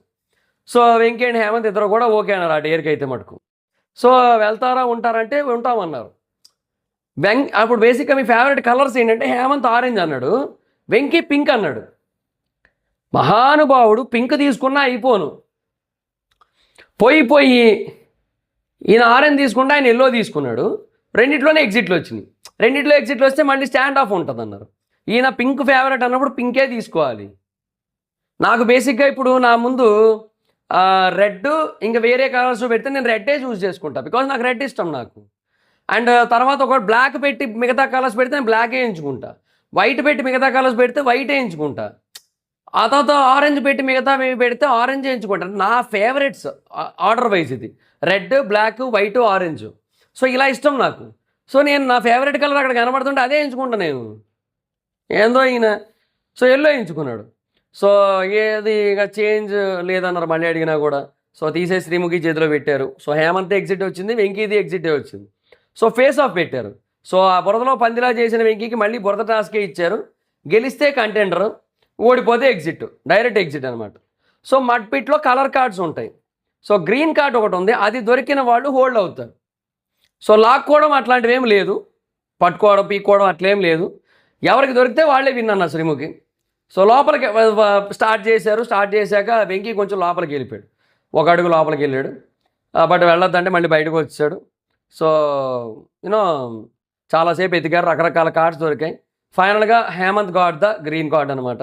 So Venky and Hemanth ఇద్దరు కూడా ఓకే అన్నారు ఆ డేర్కి అయితే మటుకు. సో వెళ్తారా ఉంటారంటే ఉంటామన్నారు. అప్పుడు బేసిక్గా మీ ఫేవరెట్ కలర్స్ ఏంటంటే హేమంత్ ఆరెంజ్ అన్నాడు, వెంకీ పింక్ అన్నాడు. మహానుభావుడు పింక్ తీసుకున్నా అయిపోను, పోయి ఈయన ఆరెంజ్ తీసుకుంటే ఆయన ఎల్లో తీసుకున్నాడు. రెండిట్లోనే ఎగ్జిట్లు వచ్చినాయి. రెండిట్లో ఎగ్జిట్లు వస్తే మళ్ళీ స్టాండ్ ఆఫ్ ఉంటుంది అన్నారు. ఈయన పింక్ ఫేవరెట్ అన్నప్పుడు పింకే తీసుకోవాలి. నాకు బేసిక్గా ఇప్పుడు నా ముందు రెడ్ ఇంకా వేరే కలర్స్ పెడితే నేను రెడ్డే చూస్ చేసుకుంటా, బికాజ్ నాకు రెడ్ ఇష్టం నాకు. అండ్ తర్వాత ఒక బ్లాక్ పెట్టి మిగతా కలర్స్ పెడితే నేను బ్లాకే ఎంచుకుంటా, వైట్ పెట్టి మిగతా కలర్స్ పెడితే వైటే ఎంచుకుంటా, ఆ తర్వాత ఆరెంజ్ పెట్టి మిగతా పెడితే ఆరెంజ్ ఎంచుకుంటాను. నా ఫేవరెట్స్ ఆర్డర్ వైజ్ ఇది red, black, white, orange. So ఇలా ఇష్టం నాకు. సో నేను నా ఫేవరెట్ కలర్ అక్కడ కనబడుతుంటే అదే ఎంచుకుంటా నేను. ఏందో ఈయన సో ఎల్లో ఎంచుకున్నాడు. సో ఏది ఇక చేంజ్ లేదన్నారు మళ్ళీ అడిగినా కూడా. సో తీసేసి శ్రీముఖి చేతిలో పెట్టారు. సో హేమంత్ ఎగ్జిట్ వచ్చింది, వెంకీది ఎగ్జిట్ వచ్చింది. సో ఫేస్ ఆఫ్ పెట్టారు. సో ఆ బురదలో పందిలా చేసిన వెంకీకి మళ్ళీ బురద టాస్కే ఇచ్చారు. గెలిస్తే కంటెండర్, ఓడిపోతే ఎగ్జిట్, డైరెక్ట్ ఎగ్జిట్ అనమాట. సో మడ్ పిట్లో కలర్ కార్డ్స్ ఉంటాయి. సో గ్రీన్ కార్డ్ ఒకటి ఉంది, అది దొరికిన వాళ్ళు హోల్డ్ అవుతారు. సో లాక్కోవడం అట్లాంటివి ఏం లేదు, పట్టుకోవడం పీక్కోవడం అట్లేం లేదు. ఎవరికి దొరికితే వాళ్ళే విన్ అన్నారు శ్రీముఖి. సో లోపలికి స్టార్ట్ చేశారు. స్టార్ట్ చేశాక వెంకీ కొంచెం లోపలికి వెళ్ళిపోయాడు, ఒక అడుగు లోపలికి వెళ్ళాడు. బట్ వెళ్ళొద్దంటే మళ్ళీ బయటకు వచ్చాడు. సో చాలాసేపు ఎతికారు, రకరకాల కార్డ్స్ దొరికాయి. ఫైనల్గా Hemanth got the green card అనమాట.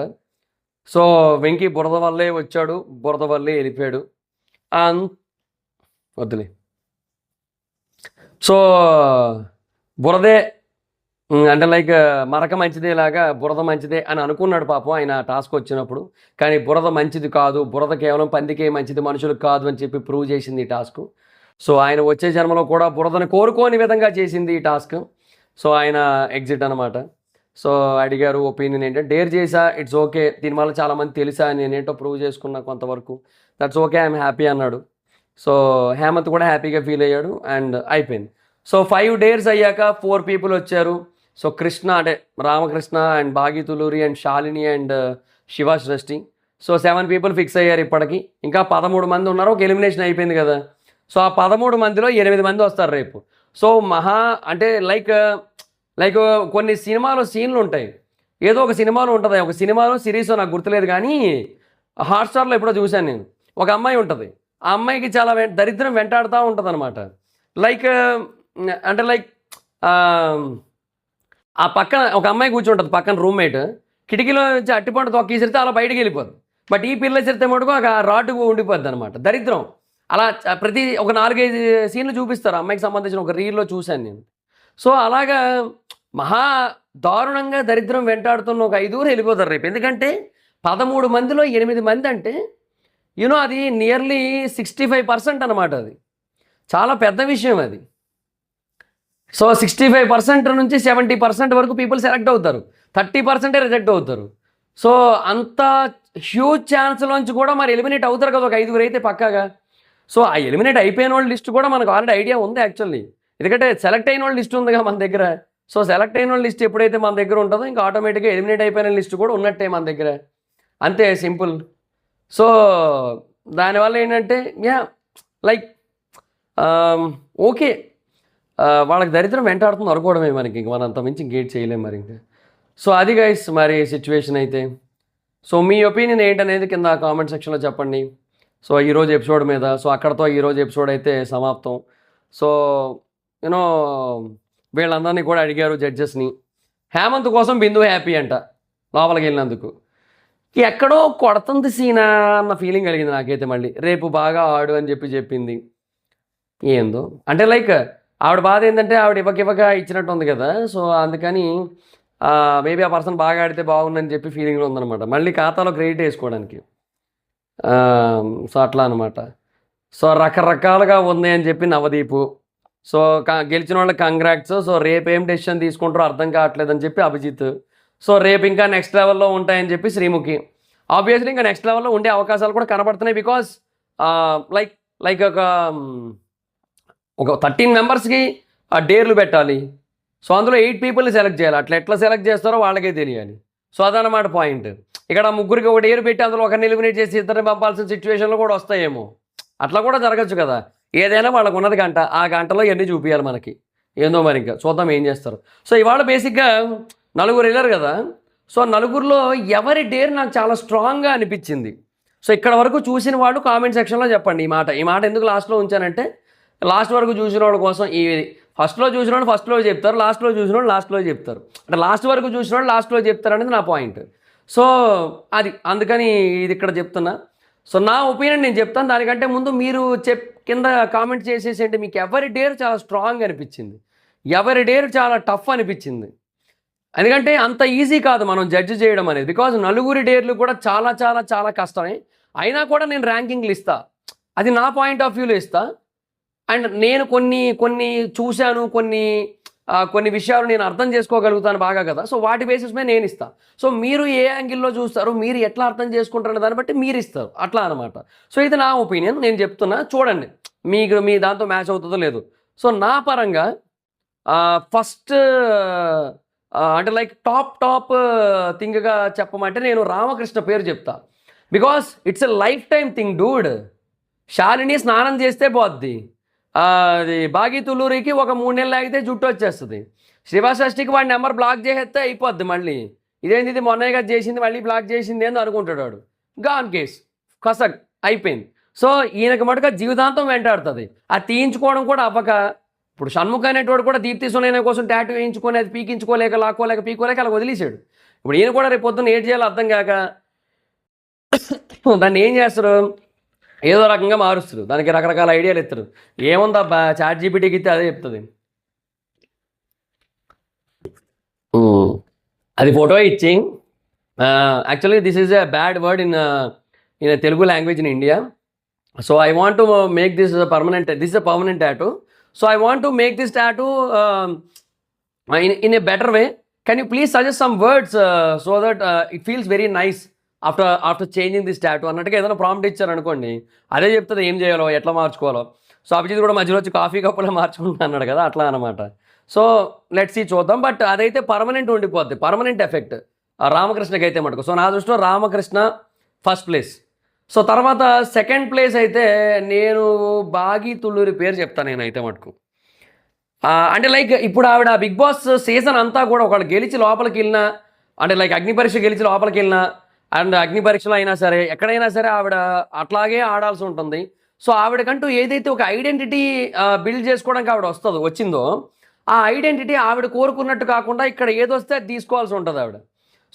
సో వెంకీ బురద వల్లే వచ్చాడు, బురద వల్లే వెళ్ళిపోయాడు. వద్దులే. సో బురదే అంటే లైక్ మరక మంచిదేలాగా బురద మంచిదే అని అనుకున్నాడు పాపం ఆయన టాస్క్ వచ్చినప్పుడు. కానీ బురద మంచిది కాదు, బురద కేవలం పందికే మంచిది, మనుషులకు కాదు అని చెప్పి ప్రూవ్ చేసింది ఈ టాస్క్. సో ఆయన వచ్చే జన్మలో కూడా బురదను కోరుకోని విధంగా చేసింది ఈ టాస్క్. సో ఆయన ఎగ్జిట్ అనమాట. సో అడిగారు ఒపీనియన్ ఏంటంటే డేర్ చేసా, ఇట్స్ ఓకే, దీనివల్ల చాలామంది తెలుసా, నేనేంటో ప్రూవ్ చేసుకున్నా కొంతవరకు, దట్స్ ఓకే, ఐఎమ్ హ్యాపీ అన్నాడు. సో హేమంత్ కూడా హ్యాపీగా ఫీల్ అయ్యాడు అండ్ అయిపోయింది. సో 5 డేర్స్ అయ్యాక 4 పీపుల్ వచ్చారు. సో కృష్ణ అంటే రామకృష్ణ అండ్ బాగీతులూరి and Shalini and Shiva Srishti. So 7 people fix అయ్యారు ఇప్పటికి. ఇంకా 13 మంది ఉన్నారు, ఒక ఎలిమినేషన్ అయిపోయింది కదా. సో ఆ 13 మందిలో 8 మంది వస్తారు రేపు. సో అంటే లైక్ కొన్ని సినిమాలో సీన్లు ఉంటాయి, ఏదో ఒక సినిమాలో ఉంటుంది, ఒక సినిమాలో సిరీస్ నాకు గుర్తులేదు కానీ హాట్స్టార్లో ఎప్పుడో చూశాను నేను. ఒక అమ్మాయి ఉంటుంది, ఆ అమ్మాయికి చాలా దరిద్రం వెంటాడుతూ ఉంటుంది అనమాట. లైక్ అంటే ఆ పక్కన ఒక అమ్మాయి కూర్చుంటుంది పక్కన రూమ్మేట్, కిటికీలో నుంచి అట్టిపండు తొక్కేసిరితే అలా బయటికి వెళ్ళిపోద్ది. బట్ ఈ పిల్ల సిరితే మటుకు ఆ రాడ్డు ఉండిపోద్ది అనమాట. దరిద్రం. అలా ప్రతి ఒక 4, 5 సీన్లు చూపిస్తారు అమ్మాయికి సంబంధించిన ఒక రీల్‌లో చూశాను నేను. సో అలాగా మహా దారుణంగా దరిద్రం వెంటాడుతున్న ఒక 5 వెళ్ళిపోతారు రేపు. ఎందుకంటే 13 మందిలో 8 మంది అంటే అది నియర్లీ 65% అనమాట. అది చాలా పెద్ద విషయం అది. సో 65% నుంచి 70% వరకు పీపుల్ సెలెక్ట్ అవుతారు, 30% రిజెక్ట్ అవుతారు. సో అంత హ్యూజ్ ఛాన్స్లోంచి కూడా మరి ఎలిమినేట్ అవుతారు కదా ఒక 5 అయితే పక్కాగా. సో ఆ ఎలిమినేట్ అయిపోయిన వాళ్ళ లిస్ట్ కూడా మనకు ఆల్రెడీ ఐడియా ఉంది యాక్చువల్లీ. ఎందుకంటే సెలెక్ట్ అయిన వాళ్ళ లిస్ట్ ఉందిగా మన దగ్గర. సో సెలెక్ట్ అయిన వాళ్ళ లిస్ట్ ఎప్పుడైతే మన దగ్గర ఉంటుందో ఇంకా ఆటోమేటిక్గా ఎలిమినేట్ అయిపోయిన లిస్ట్ కూడా ఉన్నట్టే మన దగ్గర. అంతే సింపుల్. సో దానివల్ల ఏంటంటే లైక్ ఓకే, వాళ్ళకి దరిద్రం వెంటాడుతుంది అనుకోవడమే మనకి. ఇంక మనం అంత మించి ఇంకేట్ చేయలేము మరి ఇంకా. సో అది గైస్ మరి సిచ్యువేషన్ అయితే. సో మీ ఒపీనియన్ ఏంటనేది కింద కామెంట్ సెక్షన్లో చెప్పండి. సో ఈరోజు ఎపిసోడ్ మీద. సో అక్కడతో ఈరోజు ఎపిసోడ్ అయితే సమాప్తం. సో యూనో వీళ్ళందరినీ కూడా అడిగారు జడ్జెస్ని. హేమంత్ కోసం బిందు హ్యాపీ అంట లోపలికి వెళ్ళినందుకు. ఎక్కడో కొడుతుంది సీనా అన్న ఫీలింగ్ కలిగింది నాకైతే. మళ్ళీ రేపు బాగా ఆడు అని చెప్పింది. ఏందో అంటే లైక్ ఆవిడ బాధ ఏంటంటే ఆవిడ ఇవ్వక ఇచ్చినట్టు ఉంది కదా. సో అందుకని మేబీ ఆ పర్సన్ బాగా ఆడితే బాగుందని చెప్పి ఫీలింగ్లో ఉందన్నమాట. మళ్ళీ ఖాతాలో క్రెడిట్ వేసుకోవడానికి. సో అట్లా అనమాట. సో రకరకాలుగా ఉంది అని చెప్పి నవదీపు. సో గెలిచిన వాళ్ళకి కంగ్రాట్స్. సో రేపు ఏం డెసిషన్ తీసుకుంటారో అర్థం కావట్లేదని చెప్పి అభిజిత్. సో రేపు ఇంకా నెక్స్ట్ లెవెల్లో ఉంటాయని చెప్పి శ్రీముఖి. ఆబ్వియస్లీ ఇంకా నెక్స్ట్ లెవెల్లో ఉండే అవకాశాలు కూడా కనబడుతున్నాయి. బికాస్ లైక్ ఒక 13 మెంబర్స్కి డేర్లు పెట్టాలి. సో అందులో 8 పీపుల్ని సెలెక్ట్ చేయాలి. అట్లా ఎట్లా సెలెక్ట్ చేస్తారో వాళ్ళకే తెలియాలి. సో అదనమాట పాయింట్. ఇక్కడ ముగ్గురికి ఒక డేర్ పెట్టి అందులో ఒకరిని ఎలిమినేట్ చేసి ఇద్దరిని పంపాల్సిన సిచ్యువేషన్లు కూడా వస్తాయేమో. అట్లా కూడా జరగచ్చు కదా. ఏదైనా వాళ్ళకు ఉన్నది గంట, ఆ గంటలో ఇవన్నీ చూపించాలి మనకి. ఏందో మరి ఇంకా చూద్దాం ఏం చేస్తారు. సో ఇవాళ బేసిక్గా 4 వెళ్ళారు కదా. సో 4లో ఎవరి డేర్ నాకు చాలా స్ట్రాంగ్గా అనిపించింది. సో ఇక్కడ వరకు చూసిన వాళ్ళు కామెంట్ సెక్షన్లో చెప్పండి. ఈ మాట ఎందుకు లాస్ట్లో ఉంచానంటే లాస్ట్ వరకు చూసిన వాళ్ళ కోసం. ఈ ఫస్ట్లో చూసిన వాళ్ళు ఫస్ట్లో చెప్తారు, లాస్ట్లో చూసిన వాళ్ళు లాస్ట్లో చెప్తారు. అంటే లాస్ట్ వరకు చూసిన వాళ్ళు లాస్ట్లో చెప్తారు అనేది నా పాయింట్. సో అది అందుకని ఇది ఇక్కడ చెప్తున్నా. సో నా ఒపీనియన్ నేను చెప్తాను. దానికంటే ముందు మీరు కింద కామెంట్ చేసేసేంటి మీకు ఎవరి డేర్ చాలా స్ట్రాంగ్ అనిపించింది, ఎవరి డేర్ చాలా టఫ్ అనిపించింది. ఎందుకంటే అంత ఈజీ కాదు మనం జడ్జ్ చేయడం అనేది. బికాజ్ 4 డేర్లు కూడా చాలా చాలా చాలా కష్టమే. అయినా కూడా నేను ర్యాంకింగ్లు ఇస్తా, అది నా పాయింట్ ఆఫ్ వ్యూలో ఇస్తా. అండ్ నేను కొన్ని చూశాను, కొన్ని విషయాలు నేను అర్థం చేసుకోగలుగుతాను బాగా కదా. సో వాటి బేసిస్ మీద నేను ఇస్తాను. సో మీరు ఏ యాంగిల్లో చూస్తారు, మీరు ఎట్లా అర్థం చేసుకుంటారనే దాన్ని బట్టి మీరు ఇస్తారు, అట్లా అనమాట. సో ఇది నా ఒపీనియన్, నేను చెప్తున్నా. చూడండి మీ దాంతో మ్యాచ్ అవుతుందో లేదు. సో నా పరంగా ఫస్ట్ అంటే లైక్ టాప్ థింగ్గా చెప్పమంటే నేను రామకృష్ణ పేరు చెప్తా. Because it's a life time thing Dude. Shalini స్నానం చేస్తే పోద్ది, అది బాగి తుల్లూరికి ఒక 3 నెలలు ఆగితే జుట్టు వచ్చేస్తుంది. శివషష్ఠికి వాడి నెంబర్ బ్లాక్ చేసేస్తే అయిపోద్ది. మళ్ళీ ఇదేంటి ఇది మొన్నగా చేసింది మళ్ళీ బ్లాక్ చేసింది ఏందో అనుకుంటాడు వాడు. గాన్ కేస్ కసక్ అయిపోయింది. సో ఈయనకి మటుగా జీవితాంతం వెంటాడుతుంది. అది తీయించుకోవడం కూడా అవ్వక ఇప్పుడు షణ్ముఖ అనేటోడు కూడా దీప్తి సునైన కోసం టాటూ వేయించుకొని అది పీకించుకోలేక పీకోలేక అలా వదిలేశాడు. ఇప్పుడు ఈయన కూడా రేపు పొద్దున్న ఏం చేయాలో అర్థం కాక దాన్ని ఏం చేస్తారు, ఏదో రకంగా మారుస్తారు, దానికి రకరకాల ఐడియాలు ఇస్తారు. ఏముందబ్బా చాట్ జీపీటీకి ఇస్తే అదే చెప్తుంది. అది ఫోటో ఇచ్చి actually this is a bad word in Telugu language in India. So I want to make this permanent, this is a permanent tattoo. So I want to make this tattoo in a better way. Can you please suggest some words so that it feels very nice after changing this tattoo అన్నట్టుగా ఏదైనా prompt ఇచ్చారు అనుకోండి, అదే చెప్తుంది ఏం చేయాలో ఎట్లా మార్చుకోవాలో. So Abhijit కూడా మధ్యలో వచ్చి కాఫీ కప్పులో మార్చుకుంటా అన్నాడు కదా, అట్లా అనమాట. సో లెట్స్ సీ చూద్దాం. బట్ అదైతే పర్మనెంట్ ఉండిపోద్ది, పర్మనెంట్ ఎఫెక్ట్ రామకృష్ణకి అయితే మటుకు. సో నా దృష్టిలో రామకృష్ణ ఫస్ట్ ప్లేస్. సో తర్వాత సెకండ్ ప్లేస్ అయితే నేను బాగి తుళ్ళూరి పేరు చెప్తాను నేనైతే మటుకు. అంటే లైక్ ఇప్పుడు ఆవిడ బిగ్ బాస్ సీజన్ అంతా కూడా ఒకళ్ళు గెలిచి లోపలికి వెళ్ళినా, అంటే లైక్ అగ్ని పరీక్ష గెలిచి లోపలికి వెళ్ళినా అండ్ అగ్ని పరీక్షలో అయినా సరే ఎక్కడైనా సరే ఆవిడ అట్లాగే ఆడాల్సి ఉంటుంది. సో ఆవిడకంటూ ఏదైతే ఒక ఐడెంటిటీ బిల్డ్ చేసుకోవడానికి ఆవిడ వచ్చిందో ఆ ఐడెంటిటీ ఆవిడ కోరుకున్నట్టు కాకుండా ఇక్కడ ఏదొస్తే అది తీసుకోవాల్సి ఉంటుంది ఆవిడ.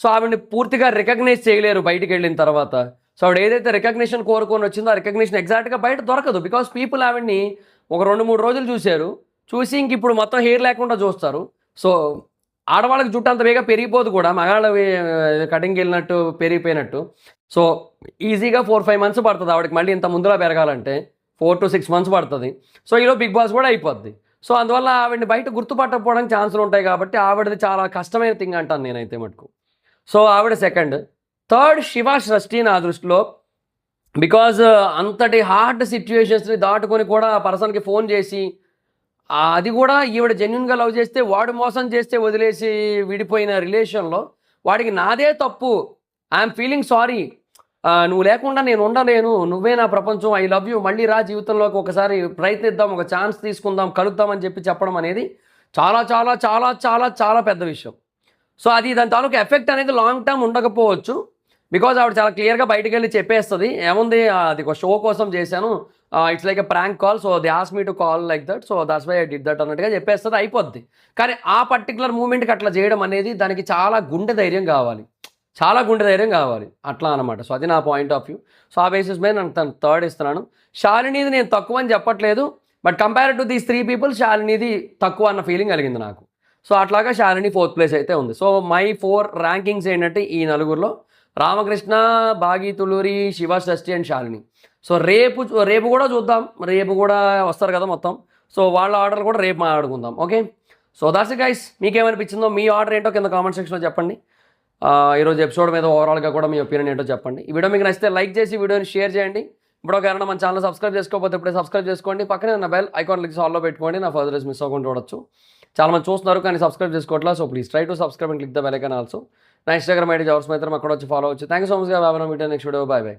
సో ఆవిడని పూర్తిగా రికగ్నైజ్ చేయలేరు బయటికి వెళ్ళిన తర్వాత. సో ఆవిడ ఏదైతే రికగ్నిషన్ కోరుకొని వచ్చిందో ఆ రికగ్నిషన్ ఎగ్జాక్ట్గా బయట దొరకదు. బికాస్ పీపుల్ ఆవిడ్ని ఒక 2-3 రోజులు చూశారు. చూసి ఇంక ఇప్పుడు మొత్తం హెయిర్ లేకుండా చూస్తారు. సో ఆడవాళ్ళకి జుట్టు అంత వేగా పెరిగిపోదు కూడా, మగాళ్ళ కటింగ్కి వెళ్ళినట్టు పెరిగిపోయినట్టు. సో ఈజీగా 4-5 మంత్స్ పడుతుంది ఆవిడకి మళ్ళీ ఇంత ముందులా పెరగాలంటే. 4 to 6 months పడుతుంది. సో ఈలో బిగ్ బాస్ కూడా అయిపోద్ది. సో అందువల్ల ఆవిడని బయట గుర్తుపట్టకపోవడానికి ఛాన్సులు ఉంటాయి కాబట్టి ఆవిడది చాలా కష్టమైన థింగ్ అంటాను నేనైతే మటుకు. సో ఆవిడ సెకండ్. థర్డ్ శివ సృష్టి నా దృష్టిలో. బికాజ్ అంతటి హార్డ్ సిచ్యువేషన్స్ని దాటుకొని కూడా ఆ పర్సన్కి ఫోన్ చేసి, అది కూడా ఈవిడ జెన్యున్గా లవ్ చేస్తే వాడు మోసం చేస్తే వదిలేసి విడిపోయిన రిలేషన్లో వాడికి నాదే తప్పు, ఐఎమ్ ఫీలింగ్ సారీ, నువ్వు లేకుండా నేను ఉండలేను, నువ్వే నా ప్రపంచం, ఐ లవ్ యూ, మళ్ళీ రా జీవితంలోకి ఒకసారి ప్రయత్నిద్దాం, ఒక ఛాన్స్ తీసుకుందాం, కలుద్దామని చెప్పడం అనేది చాలా చాలా చాలా చాలా చాలా పెద్ద విషయం. సో అది దాని తాలూకు ఎఫెక్ట్ అనేది లాంగ్ టర్మ్ ఉండకపోవచ్చు. బికాజ్ ఆవిడ చాలా క్లియర్గా బయటకు వెళ్ళి చెప్పేస్తుంది, ఏముంది అది ఒక షో కోసం చేశాను, it's like a prank call, so they ask me to call like that, so that's why I did that అన్నట్టుగా చెప్పేస్తుంది, అయిపోద్ది. కానీ ఆ పర్టికులర్ మూమెంట్కి అట్లా చేయడం అనేది దానికి చాలా గుండె ధైర్యం కావాలి, చాలా గుండె ధైర్యం కావాలి అట్లా అనమాట. సో అది నా పాయింట్ ఆఫ్ వ్యూ. సో ఆ బేసిస్ మీద నేను తను థర్డ్ ఇస్తున్నాను. శాలినిది నేను తక్కువ అని చెప్పట్లేదు, but compare to these 3 people శాలినిది తక్కువ అన్న ఫీలింగ్ కలిగింది నాకు. సో అట్లాగా శాలిని 4th place అయితే ఉంది. సో మై 4 ర్యాంకింగ్స్ ఏంటంటే ఈ నలుగురిలో రామకృష్ణ, బాగి తులూరి, శివ షష్ఠి అండ్ శాలిని. సో రేపు కూడా చూద్దాం, రేపు కూడా వస్తారు కదా మొత్తం. సో వాళ్ళ ఆర్డర్ కూడా రేపు మాట్లాడుకుందాం. Okay, so that's it guys. మీకేమనిపించిందో, మీ ఆర్డర్ ఏంటో కింద కామెంట్ సెక్షన్లో చెప్పండి. ఈరోజు ఎపిసోడ్ మీద ఓవరాల్గా కూడా మీ ఒపీనియన్ ఏంటో చెప్పండి. ఈ వీడియో మీకు నచ్చితే లైక్ చేసి వీడియోని షేర్ చేయండి. ఇప్పుడు ఒక మన ఛానల్ సబ్స్క్రైబ్ చేసుకోకపోతే ఇప్పుడే సబ్స్క్రైబ్ చేసుకోండి. పక్కనే ఉన్న బెల్ ఐకాన్ క్లిక్ ఆల్లో పెట్టుకోండి, నా ఫర్దర్ మిస్ అవ్వకుండా చూడొచ్చు. చాలా మంది చూస్తున్నారు కానీ సబ్స్క్రైబ్ చేసుకోవట్లా. So please try to subscribe and click the bell icon also. నా ఇన్స్టాగ్రామ్ ఐడి జవర్స్ మైత్రం, అక్కడ వచ్చి ఫాలో అవచ్చు. Thank you so much. Have a nice video. Next video. Bye by.